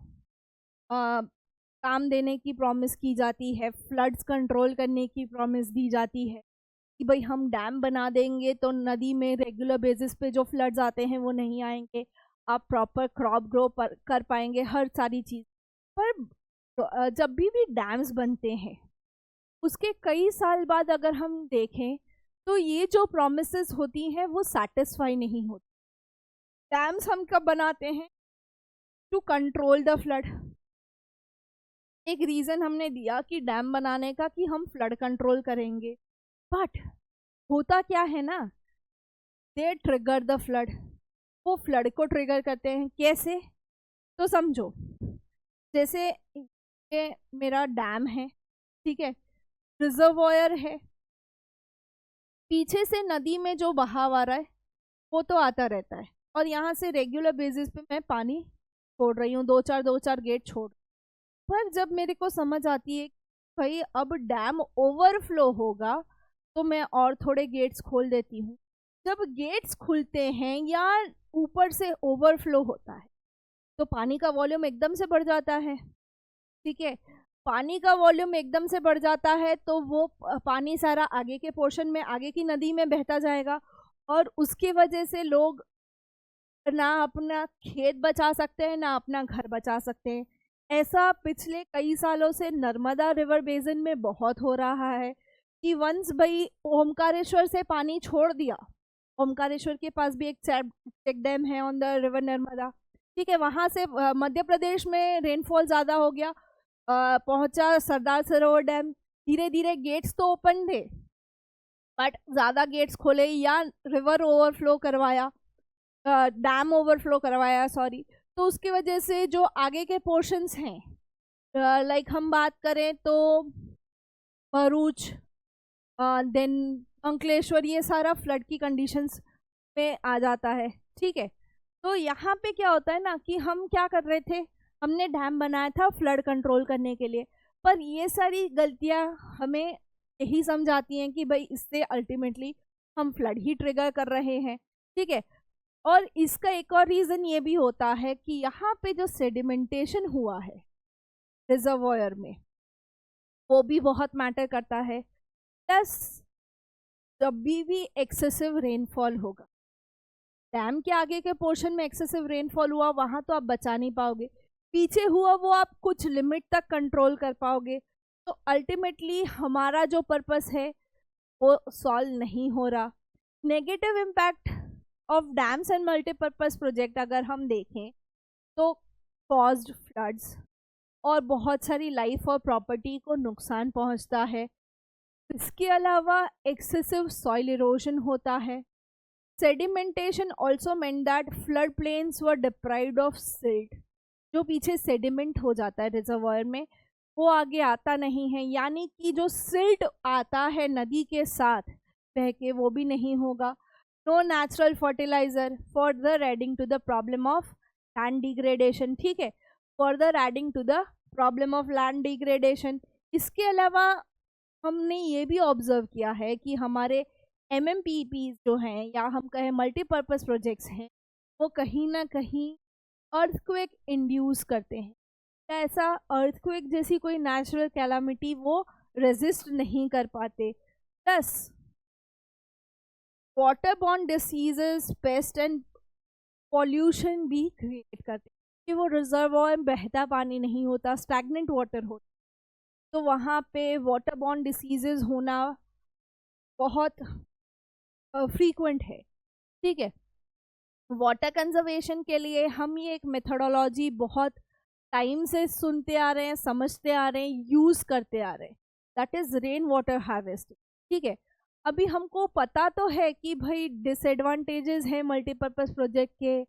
काम देने की प्रॉमिस की जाती है, फ्लड्स कंट्रोल करने की प्रॉमिस दी जाती है कि भाई हम डैम बना देंगे तो नदी में रेगुलर बेसिस पे जो फ्लड्स आते हैं वो नहीं आएंगे, आप प्रॉपर क्रॉप ग्रो कर पाएंगे, हर सारी चीज़। पर जब भी डैम्स बनते हैं उसके कई साल बाद अगर हम देखें तो ये जो प्रोमिसेस होती हैं वो सेटिस्फाई नहीं होती। डैम्स हम कब बनाते हैं? To control the flood. एक रीज़न हमने दिया कि डैम बनाने का कि हम फ्लड कंट्रोल करेंगे, बट होता क्या है ना, दे ट्रिगर द फ्लड, वो फ्लड को ट्रिगर करते हैं। कैसे? तो समझो, जैसे ये मेरा डैम है, ठीक है, रिजर्वॉयर है, पीछे से नदी में जो बहाव आ रहा है वो तो आता रहता है, और यहाँ से रेगुलर बेसिस पे मैं पानी छोड़ रही हूँ, दो चार गेट छोड़। पर जब मेरे को समझ आती है भाई अब डैम ओवरफ्लो होगा तो मैं और थोड़े गेट्स खोल देती हूँ। जब गेट्स खुलते हैं या ऊपर से ओवरफ्लो होता है तो पानी का वॉल्यूम एकदम से बढ़ जाता है। ठीक है, पानी का वॉल्यूम एकदम से बढ़ जाता है तो वो पानी सारा आगे के पोर्शन में, आगे की नदी में बहता जाएगा और उसकी वजह से लोग ना अपना खेत बचा सकते हैं ना अपना घर बचा सकते हैं। ऐसा पिछले कई सालों से नर्मदा रिवर बेसिन में बहुत हो रहा है कि वंस भाई ओमकारेश्वर से पानी छोड़ दिया, ओमकारेश्वर के पास भी एक चेक डैम है ऑन द रिवर नर्मदा, ठीक है, वहां से मध्य प्रदेश में रेनफॉल ज़्यादा हो गया, पहुंचा सरदार सरोवर डैम, धीरे धीरे गेट्स तो ओपन थे बट ज़्यादा गेट्स खोले या रिवर ओवरफ्लो करवाया, डैम ओवरफ्लो करवाया सॉरी, तो उसकी वजह से जो आगे के पोर्शंस हैं लाइक हम बात करें तो भरूच देन अंकलेश्वर, ये सारा फ्लड की कंडीशंस में आ जाता है। ठीक है, तो यहाँ पे क्या होता है ना कि हम क्या कर रहे थे, हमने डैम बनाया था फ्लड कंट्रोल करने के लिए, पर ये सारी गलतियाँ हमें यही समझाती हैं कि भाई इससे अल्टीमेटली हम फ्लड ही ट्रिगर कर रहे हैं। ठीक है, और इसका एक और रीज़न ये भी होता है कि यहाँ पे जो सेडिमेंटेशन हुआ है रिजर्वॉयर में वो भी बहुत मैटर करता है। प्लस जब भी एक्सेसिव रेनफॉल होगा, डैम के आगे के पोर्शन में एक्सेसिव रेनफॉल हुआ वहाँ तो आप बचा नहीं पाओगे, पीछे हुआ वो आप कुछ लिमिट तक कंट्रोल कर पाओगे, तो अल्टीमेटली हमारा जो पर्पस है वो सॉल्व नहीं हो रहा। Negative impact of dams and multipurpose project अगर हम देखें तो कॉज्ड फ्लड्स और बहुत सारी लाइफ और प्रॉपर्टी को नुकसान पहुंचता है। इसके अलावा एक्सेसिव सॉइल इरोजन होता है। Sedimentation also meant that flood plains were deprived of silt, जो पीछे सेडिमेंट हो जाता है रिजर्वॉयर में वो आगे आता नहीं है, यानी कि जो सिल्ट आता है नदी के साथ बह के वो भी नहीं होगा। No natural fertilizer further adding to the problem of land degradation. ठीक है, further adding to the problem of land degradation. इसके अलावा हमने ये भी ऑब्जर्व किया है कि हमारे MMPPs जो हैं या हम कहें मल्टीपर्पज़ प्रोजेक्ट्स हैं वो कहीं ना कहीं अर्थक्वेक इंड्यूस करते हैं। ऐसा अर्थक्वेक जैसी कोई नेचुरल कैलामिटी वो रेजिस्ट नहीं कर पाते। Plus water borne diseases, paste and pollution भी क्रिएट करते हैं कि वो रिजर्वॉयर में बहता पानी नहीं होता, स्टैग्नेंट वाटर होता, तो वहाँ पे वाटर बॉर्न डिसीजेस होना बहुत फ्रीक्वेंट है। ठीक है, वाटर कंजर्वेशन के लिए हम ये एक मेथोडोलॉजी बहुत टाइम से सुनते आ रहे हैं, समझते आ रहे हैं, यूज़ करते आ रहे हैं, that is rain water harvesting. ठीक है, अभी हमको पता तो है कि भाई डिसएडवांटेजेस हैं मल्टीपर्पज़ प्रोजेक्ट के,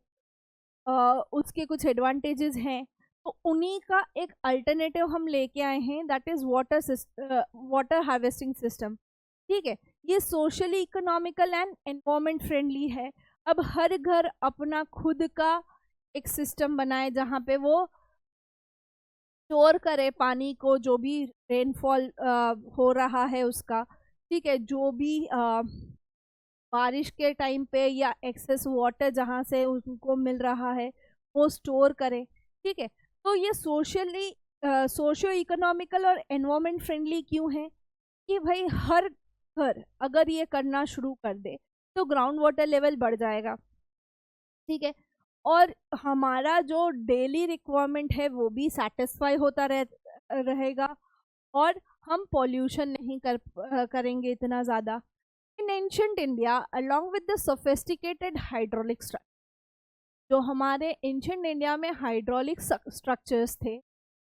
उसके कुछ एडवांटेजेस हैं, तो उन्हीं का एक अल्टरनेटिव हम लेके आए हैं, that is water harvesting system. ठीक है, ये socially, economical and environment friendly है। अब हर घर अपना खुद का एक सिस्टम बनाए जहाँ पे वो स्टोर करे पानी को, जो भी रेनफॉल हो रहा है उसका। ठीक है, जो भी बारिश के टाइम पे या एक्सेस वाटर जहाँ से उनको मिल रहा है वो स्टोर करें। ठीक है, तो ये सोशली सोशियो इकोनॉमिकल और एनवायरमेंट फ्रेंडली क्यों है कि भाई हर घर अगर ये करना शुरू कर दे तो ग्राउंड वाटर लेवल बढ़ जाएगा। ठीक है, और हमारा जो डेली रिक्वायरमेंट है वो भी सेटिस्फाई होता रहेगा और हम पॉल्यूशन नहीं करेंगे इतना ज़्यादा। In ancient India along with the sophisticated hydraulic structure, जो हमारे एंशिएंट इंडिया में हाइड्रोलिक स्ट्रक्चर्स थे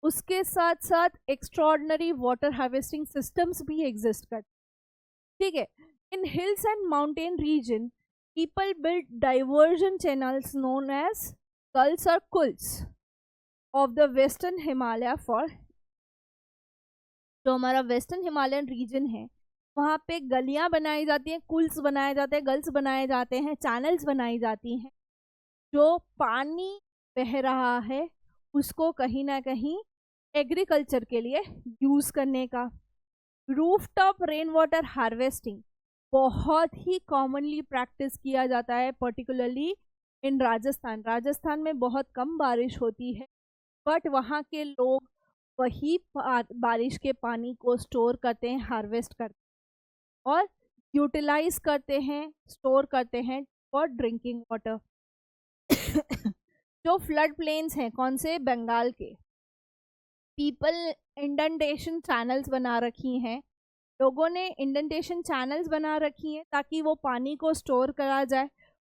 उसके साथ साथ एक्स्ट्रॉर्डनरी वाटर हार्वेस्टिंग सिस्टम्स भी एग्जिस्ट करते। ठीक है, in hills and mountain region people built diversion channels known as gulls or kulls of the western Himalaya for, जो हमारा वेस्टर्न हिमालयन रीजन है वहाँ पे गलियाँ बनाई जाती हैं, कुल्स बनाए जाते हैं, गल्स बनाए जाते हैं, चैनल्स बनाई जाती हैं जो पानी बह रहा है उसको कहीं ना कहीं एग्रीकल्चर के लिए यूज करने का। रूफटॉप रेन वाटर हार्वेस्टिंग बहुत ही कॉमनली प्रैक्टिस किया जाता है, पर्टिकुलरली इन राजस्थान। राजस्थान में बहुत कम बारिश होती है, बट वहाँ के लोग वही बारिश के पानी को स्टोर करते हैं, हार्वेस्ट करते हैं और यूटिलाइज करते हैं, स्टोर करते हैं फॉर ड्रिंकिंग वाटर। जो फ्लड प्लेन्स हैं, कौन से, बंगाल के, पीपल इंडेंटेशन चैनल्स बना रखी हैं, लोगों ने इंडेंटेशन चैनल्स बना रखी हैं ताकि वो पानी को स्टोर करा जाए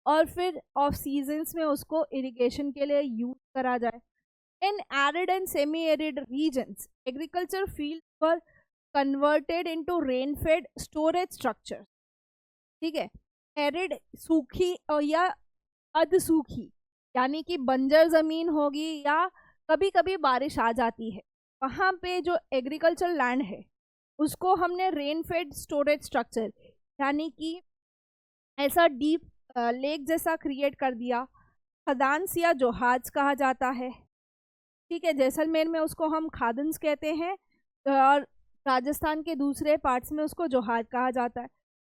और फिर ऑफ सीजन्स में उसको इरिगेशन के लिए यूज करा जाए। In arid and semi arid regions agriculture field पर converted into rain fed storage structure. ठीक है, एरिड सूखी या अर्ध सूखी, यानी कि बंजर जमीन होगी या कभी कभी बारिश आ जाती है, वहाँ पे जो एग्रीकल्चर लैंड है उसको हमने रेन फेड स्टोरेज स्ट्रक्चर यानी कि ऐसा डीप लेक जैसा क्रिएट कर दिया। खदान्स या जोहाज कहा जाता है। ठीक है, जैसलमेर में उसको हम खादन्स कहते हैं और राजस्थान के दूसरे पार्ट्स में उसको जोहाज कहा जाता है।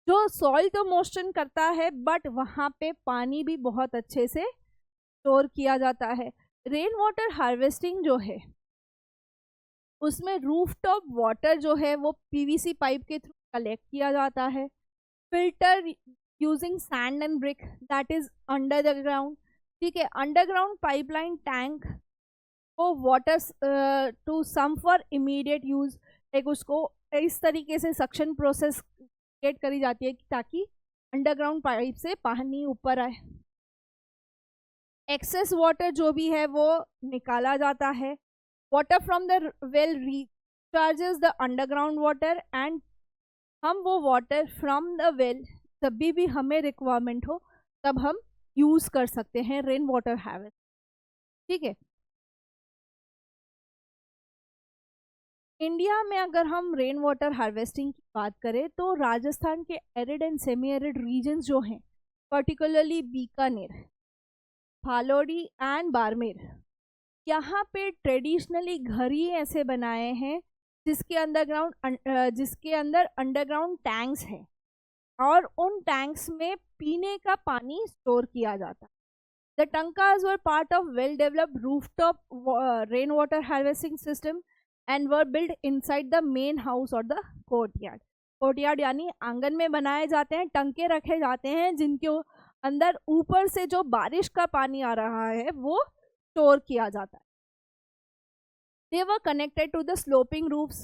जो सॉइल तो मोशन करता है बट वहाँ पे पानी भी बहुत अच्छे से स्टोर किया जाता है। रेन वाटर हार्वेस्टिंग जो है उसमें रूफटॉप वाटर जो है वो पीवीसी पाइप के थ्रू कलेक्ट किया जाता है। Filter using sand and brick that is under the ground. ठीक है, अंडरग्राउंड पाइपलाइन टैंक को water to some for immediate use, like उसको इस तरीके से सक्शन प्रोसेस क्रिएट करी जाती है ताकि अंडरग्राउंड पाइप से पानी ऊपर आए। एक्सेस वाटर जो भी है वो निकाला जाता है। Water from the well recharges the underground water and हम वो वाटर फ्रॉम द वेल जब भी हमें रिक्वायरमेंट हो तब हम यूज कर सकते हैं रेन वाटर हार्वेस्ट। ठीक है, इंडिया में अगर हम रेन वाटर हार्वेस्टिंग की बात करें तो राजस्थान के arid and semi arid regions जो हैं, पर्टिकुलरली बीकानेर, फालोडी एंड बाड़मेर, यहाँ पे ट्रेडिशनली घर ही ऐसे बनाए हैं जिसके अंदर अंडरग्राउंड टैंक्स हैं और उन टैंक्स में पीने का पानी स्टोर किया जाता है। The tankas were part of well-developed rooftop rainwater harvesting system and were built inside the main house or the courtyard. Courtyard यानी आंगन में बनाए जाते हैं, टंके रखे जाते हैं जिनके अंदर ऊपर से जो बारिश का पानी आ रहा है वो स्टोर किया जाता है। They were connected to the sloping roofs.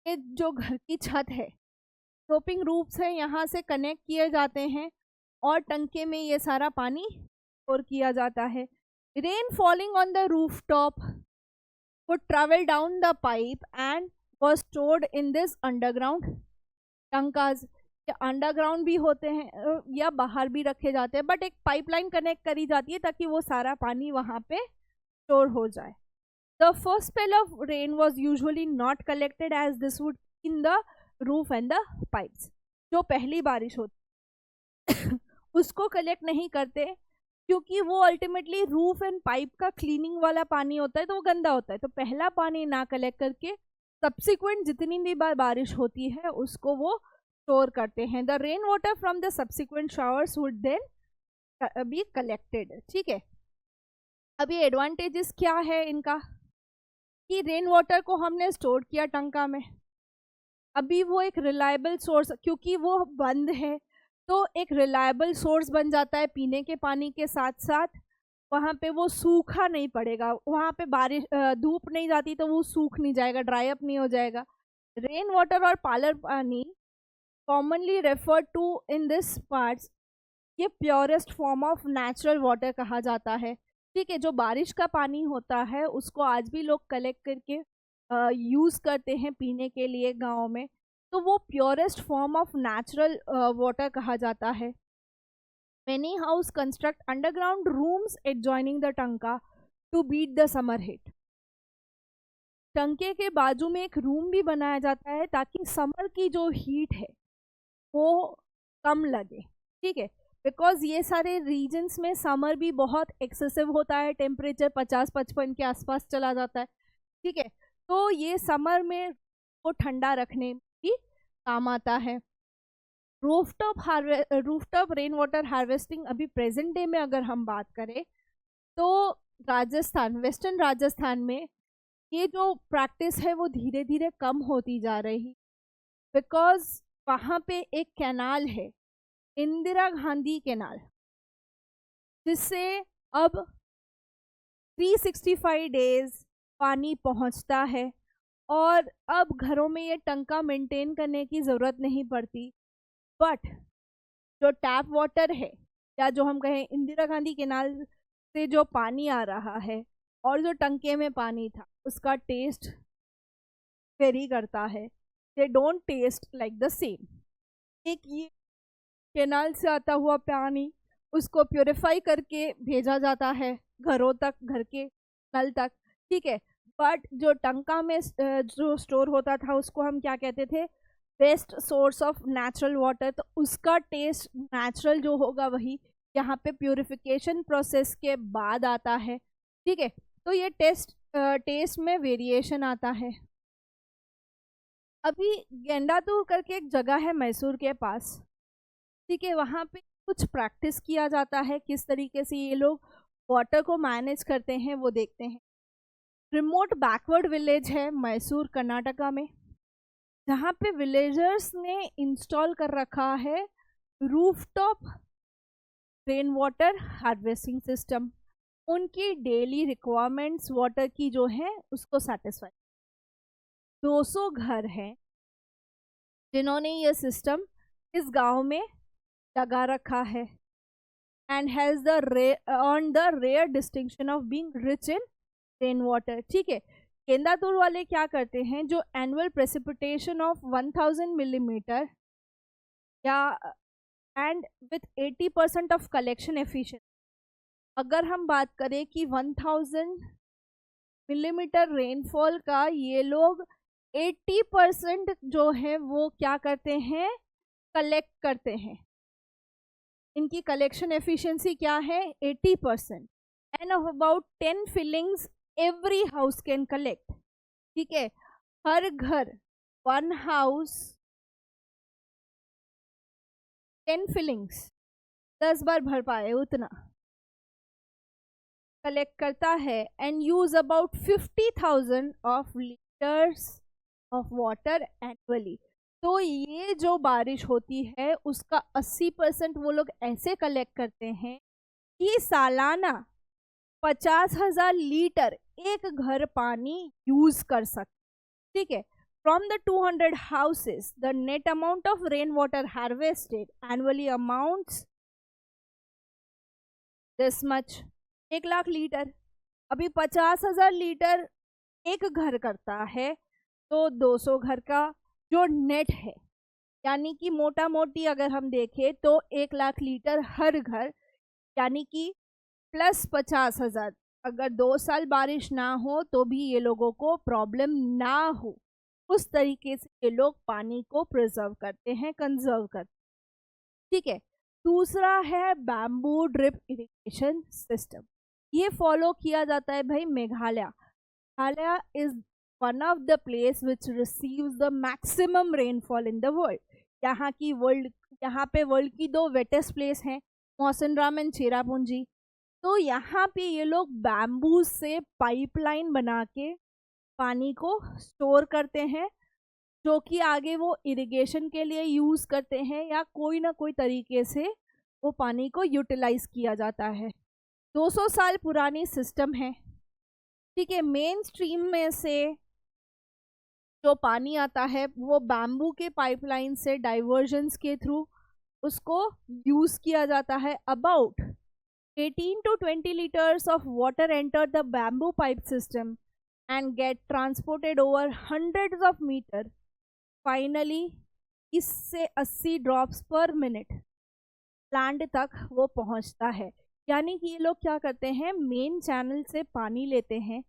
ये जो घर की छत है, स्लोपिंग रूफ्स है, यहाँ से कनेक्ट किए जाते हैं और टंके में ये सारा पानी स्टोर किया जाता है। Rain falling on the roof top would travel down the pipe and was stored in this underground tankas. Underground भी होते हैं या बाहर भी रखे जाते हैं, बट एक पाइपलाइन कनेक्ट करी जाती है ताकि वो सारा पानी वहाँ पे स्टोर हो जाए। The first spell of rain was usually not collected as this would in the roof and the pipes. जो पहली बारिश होती उसको कलेक्ट नहीं करते क्योंकि वो अल्टीमेटली रूफ एंड पाइप का क्लीनिंग वाला पानी होता है तो वो गंदा होता है। तो पहला पानी ना कलेक्ट करके सब्सिक्वेंट जितनी भी बार बारिश होती है उसको वो स्टोर करते हैं। The rain water from the subsequent showers would then be collected. ठीक है, अभी एडवांटेजेस क्या है इनका कि रेन वाटर को हमने स्टोर किया टंका में, अभी वो एक रिलायबल सोर्स, क्योंकि वो बंद है तो एक रिलायबल सोर्स बन जाता है पीने के पानी के साथ साथ। वहाँ पे वो सूखा नहीं पड़ेगा, वहाँ पे बारिश धूप नहीं जाती तो वो सूख नहीं जाएगा, ड्राई अप नहीं हो जाएगा। रेन वाटर और palar pani commonly referred to in this parts, ये purest form of natural water कहा जाता है। ठीक है, जो बारिश का पानी होता है उसको आज भी लोग कलेक्ट करके यूज़ करते हैं पीने के लिए गाँव में, तो वो purest form of natural water कहा जाता है। Many house construct underground rooms adjoining the टंका to beat the summer heat. टंके के बाजू में एक रूम भी बनाया जाता है ताकि समर की जो हीट है वो कम लगे। ठीक है, बिकॉज ये सारे रीजन्स में समर भी बहुत एक्सेसिव होता है, टेम्परेचर 50-55 के आसपास चला जाता है, ठीक है। तो ये समर में वो ठंडा रखने में भी काम आता है। रूफटॉप रेन वाटर हार्वेस्टिंग अभी प्रेजेंट डे में अगर हम बात करें तो राजस्थान, वेस्टर्न राजस्थान में ये जो प्रैक्टिस है वो धीरे धीरे कम होती जा रही, बिकॉज वहाँ पे एक कैनाल है, इंदिरा गांधी कैनाल, जिससे अब 365 डेज पानी पहुँचता है और अब घरों में ये टंका मेंटेन करने की ज़रूरत नहीं पड़ती। बट जो टैप वाटर है या जो हम कहें इंदिरा गांधी कैनाल से जो पानी आ रहा है और जो टंके में पानी था उसका टेस्ट वेरी करता है, they don't taste like the same. एक ये कैनाल से आता हुआ पानी उसको प्योरीफाई करके भेजा जाता है घरों तक, घर के नल तक, ठीक है। बट जो टंका में जो स्टोर होता था उसको हम क्या कहते थे, best source of natural water, तो उसका टेस्ट नेचुरल जो होगा वही यहाँ पे प्यूरिफिकेशन प्रोसेस के बाद आता है, ठीक है। तो ये टेस्ट में वेरिएशन आता है। अभी गेंडातूर करके एक जगह है मैसूर के पास, ठीक है, वहाँ पे कुछ प्रैक्टिस किया जाता है, किस तरीके से ये लोग वाटर को मैनेज करते हैं वो देखते हैं। रिमोट बैकवर्ड विलेज है मैसूर कर्नाटका में, जहाँ पे विलेजर्स ने इंस्टॉल कर रखा है rooftop rain water harvesting system. उनकी डेली रिक्वायरमेंट्स वाटर की जो है उसको सेटिस्फाई, 200 घर हैं जिन्होंने ये सिस्टम इस गांव में लगा रखा है and has the rare distinction of being rich in rain water, ठीक है। केंदातूर वाले क्या करते हैं, जो एनुअल प्रेसिपिटेशन ऑफ 1000 मिलीमीटर या and with 80% of collection efficiency, अगर हम बात करें कि 1000 मिलीमीटर रेनफॉल का ये लोग 80% जो है वो क्या करते हैं, कलेक्ट करते हैं। इनकी कलेक्शन एफिशिएंसी क्या है, 80%, and of about 10 fillings every house can collect, ठीक है। हर घर, 1 हाउस 10 फिलिंग्स, 10 बार भर पाए उतना कलेक्ट करता है and use about 50,000 of litres of water annually. तो ये जो बारिश होती है उसका 80% वो लोग ऐसे कलेक्ट करते हैं कि सालाना 50,000 लीटर एक घर पानी यूज कर सकते, ठीक है। From the 200 houses the net amount of rain water harvested annually amounts this much, 1 lakh litre. अभी 50,000 लीटर एक घर करता है, तो 200 घर का जो नेट है, यानी कि मोटा मोटी अगर हम देखें तो 1 लाख लीटर हर घर, यानी कि प्लस 50,000। अगर 2 साल बारिश ना हो तो भी ये लोगों को प्रॉब्लम ना हो, उस तरीके से ये लोग पानी को प्रिजर्व करते हैं, कंजर्व करते हैं, ठीक है। दूसरा है बैम्बू ड्रिप इरिगेशन सिस्टम, ये फॉलो किया जाता है भाई Meghalaya. Meghalaya is one of the place which receives the maximum rainfall in the world. यहाँ पे वर्ल्ड की 2 वेटेस्ट प्लेस हैं, मौसिनराम एंड चेरापूंजी। तो यहाँ पे ये लोग बैम्बू से पाइपलाइन बना के पानी को स्टोर करते हैं, जो कि आगे वो इरिगेशन के लिए यूज़ करते हैं या कोई ना कोई तरीके से वो पानी को यूटिलाइज किया जाता है। 200 साल पुरानी सिस्टम है, ठीक है। मेन स्ट्रीम में से जो पानी आता है वो बैम्बू के पाइपलाइन से डाइवर्जन्स के थ्रू उसको यूज़ किया जाता है। About 18 to 20 liters of water enter the bamboo pipe system and get transported over hundreds of meters. Finally, इससे 80 ड्रॉप्स पर मिनट प्लांट तक वो पहुंचता है। यानी कि ये लोग क्या करते हैं, मेन चैनल से पानी लेते हैं,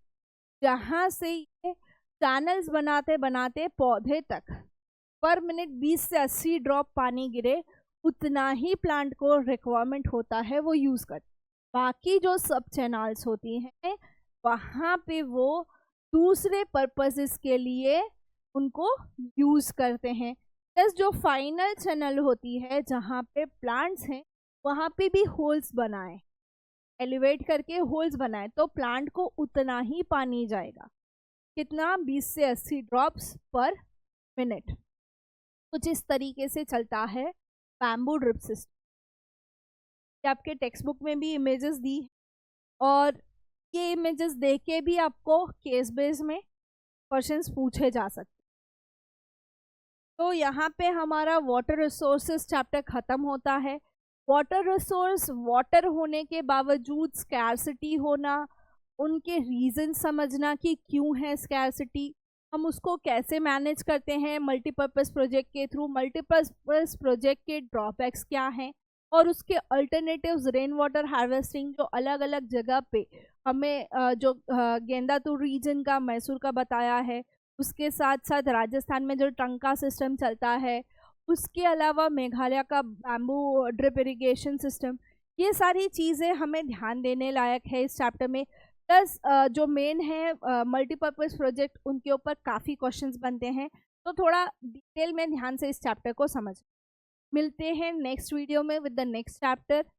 जहाँ से ये चैनल्स बनाते बनाते पौधे तक पर मिनट 20 से 80 ड्रॉप पानी गिरे, उतना ही प्लांट को रिक्वायरमेंट होता है वो यूज़ करते। बाकी जो सब चैनल्स होती हैं वहाँ पे वो दूसरे पर्पसेस के लिए उनको यूज़ करते हैं। प्लस जो फाइनल चैनल होती है जहाँ पे प्लांट्स हैं वहाँ पे भी होल्स बनाए, एलिवेट करके होल्स बनाए, तो प्लांट को उतना ही पानी जाएगा। कितना? 20 से 80 ड्रॉप्स पर मिनट। कुछ इस तरीके से चलता है बैम्बू ड्रिप सिस्टम। आपके टेक्स्ट बुक में भी इमेजेस दी और ये इमेजेस देख के भी आपको केस बेस में क्वेश्चंस पूछे जा सकते। तो यहाँ पे हमारा वाटर रिसोर्सेज चैप्टर खत्म होता है। वाटर रिसोर्स वाटर होने के बावजूद स्कैरसिटी होना, उनके रीज़न समझना कि क्यों है स्कैरसिटी, हम उसको कैसे मैनेज करते हैं मल्टीपर्पज़ प्रोजेक्ट के थ्रू, मल्टीपर्पज़ प्रोजेक्ट के ड्रॉबैक्स क्या हैं और उसके अल्टरनेटिव्स, रेन वाटर हार्वेस्टिंग जो अलग अलग जगह पे हमें जो गेंदातुर रीजन का, मैसूर का बताया है, उसके साथ साथ राजस्थान में जो टंका सिस्टम चलता है, उसके अलावा मेघालय का बैम्बू ड्रिप इरिगेशन सिस्टम, ये सारी चीज़ें हमें ध्यान देने लायक है इस चैप्टर में। प्लस जो मेन है मल्टीपर्पज़ प्रोजेक्ट, उनके ऊपर काफ़ी क्वेश्चंस बनते हैं, तो थोड़ा डिटेल में ध्यान से इस चैप्टर को समझ। मिलते हैं नेक्स्ट वीडियो में विद द नेक्स्ट चैप्टर।